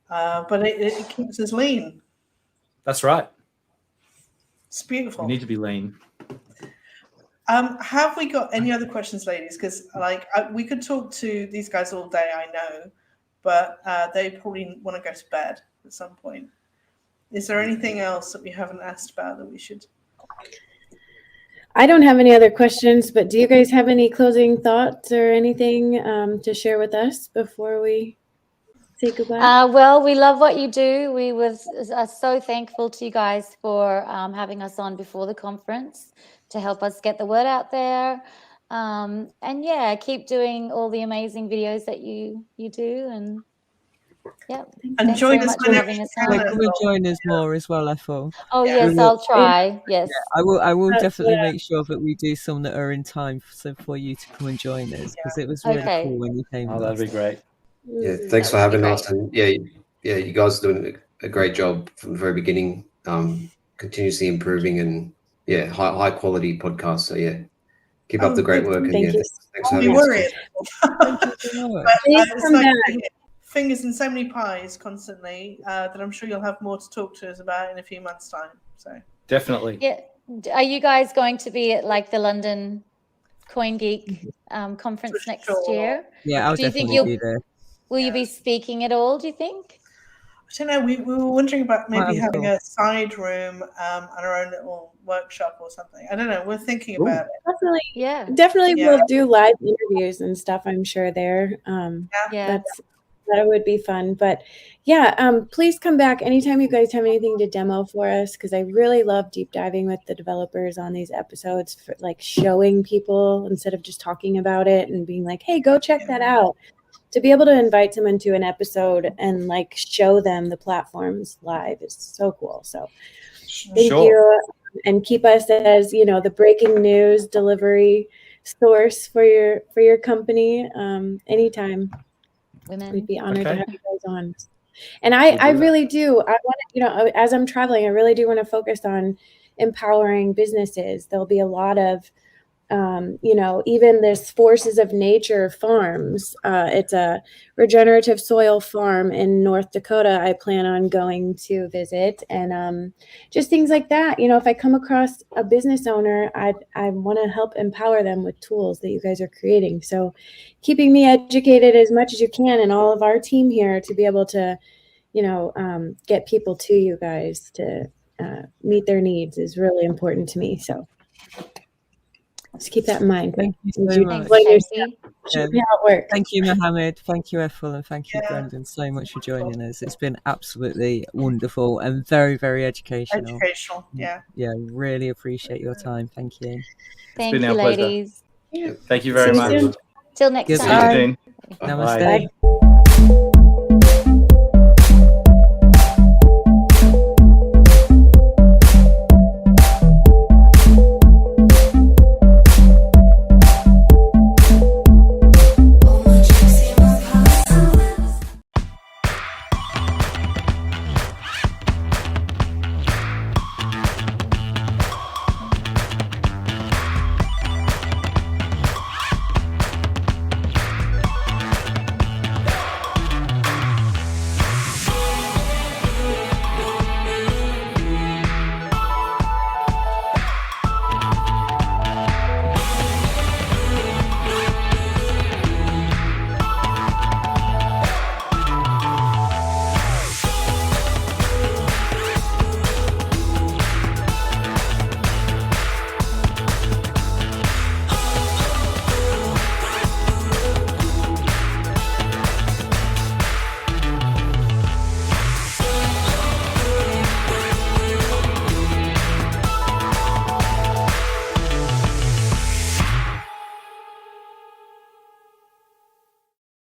But it keeps us lean.
That's right.
It's beautiful.
We need to be lean.
Have we got any other questions, ladies? Because we could talk to these guys all day, I know, but they probably want to go to bed at some point. Is there anything else that we haven't asked about that we should?
I don't have any other questions, but do you guys have any closing thoughts or anything to share with us before we say goodbye?
Well, we love what you do. We are so thankful to you guys for having us on before the conference to help us get the word out there. And yeah, keep doing all the amazing videos that you do. And yeah,
and join us whenever you can.
Come and join us more as well, Ethel.
Oh yes, I'll try. Yes,
I will definitely make sure that we do some that are in time for you to come and join us, because it was really cool when you came.
Oh, that'd be great.
Yeah, thanks for having us. And yeah, you guys are doing a great job from the very beginning, continuously improving, and yeah, high quality podcast. So yeah, keep up the great work. And yeah, thanks for having us.
It's like fingers in so many pies constantly that I'm sure you'll have more to talk to us about in a few months' time. So
definitely.
Yeah. Are you guys going to be at like the London Coin Geek conference next year?
Yeah, I'll definitely be there.
Will you be speaking at all, do you think?
I don't know. We were wondering about maybe having a side room and our own little workshop or something. I don't know. We're thinking about it.
Definitely we'll do live interviews and stuff, I'm sure there. That would be fun. But yeah, please come back anytime you guys have anything to demo for us, because I really love deep diving with the developers on these episodes, for like showing people instead of just talking about it and being like, hey, go check that out. To be able to invite someone to an episode and like show them the platforms live is so cool. So thank you, and keep us as the breaking news delivery source for your company anytime. We'd be honored to have you guys on. And I really do. I want to, as I'm traveling, I really do want to focus on empowering businesses. There'll be a lot of even this Forces of Nature farms. It's a regenerative soil farm in North Dakota I plan on going to visit, and just things like that. If I come across a business owner, I want to help empower them with tools that you guys are creating. So keeping me educated as much as you can, and all of our team here, to be able to get people to you guys to meet their needs is really important to me. So just keep that in mind.
Thank you so much.
How it works.
Thank you, Mohammad. Thank you, Ethel, and thank you, Brendan, so much for joining us. It's been absolutely wonderful and very, very educational.
Yeah.
Yeah, really appreciate your time. Thank you.
Thank you, ladies.
Thank you very much.
Till next time.
Namaste.
Bye.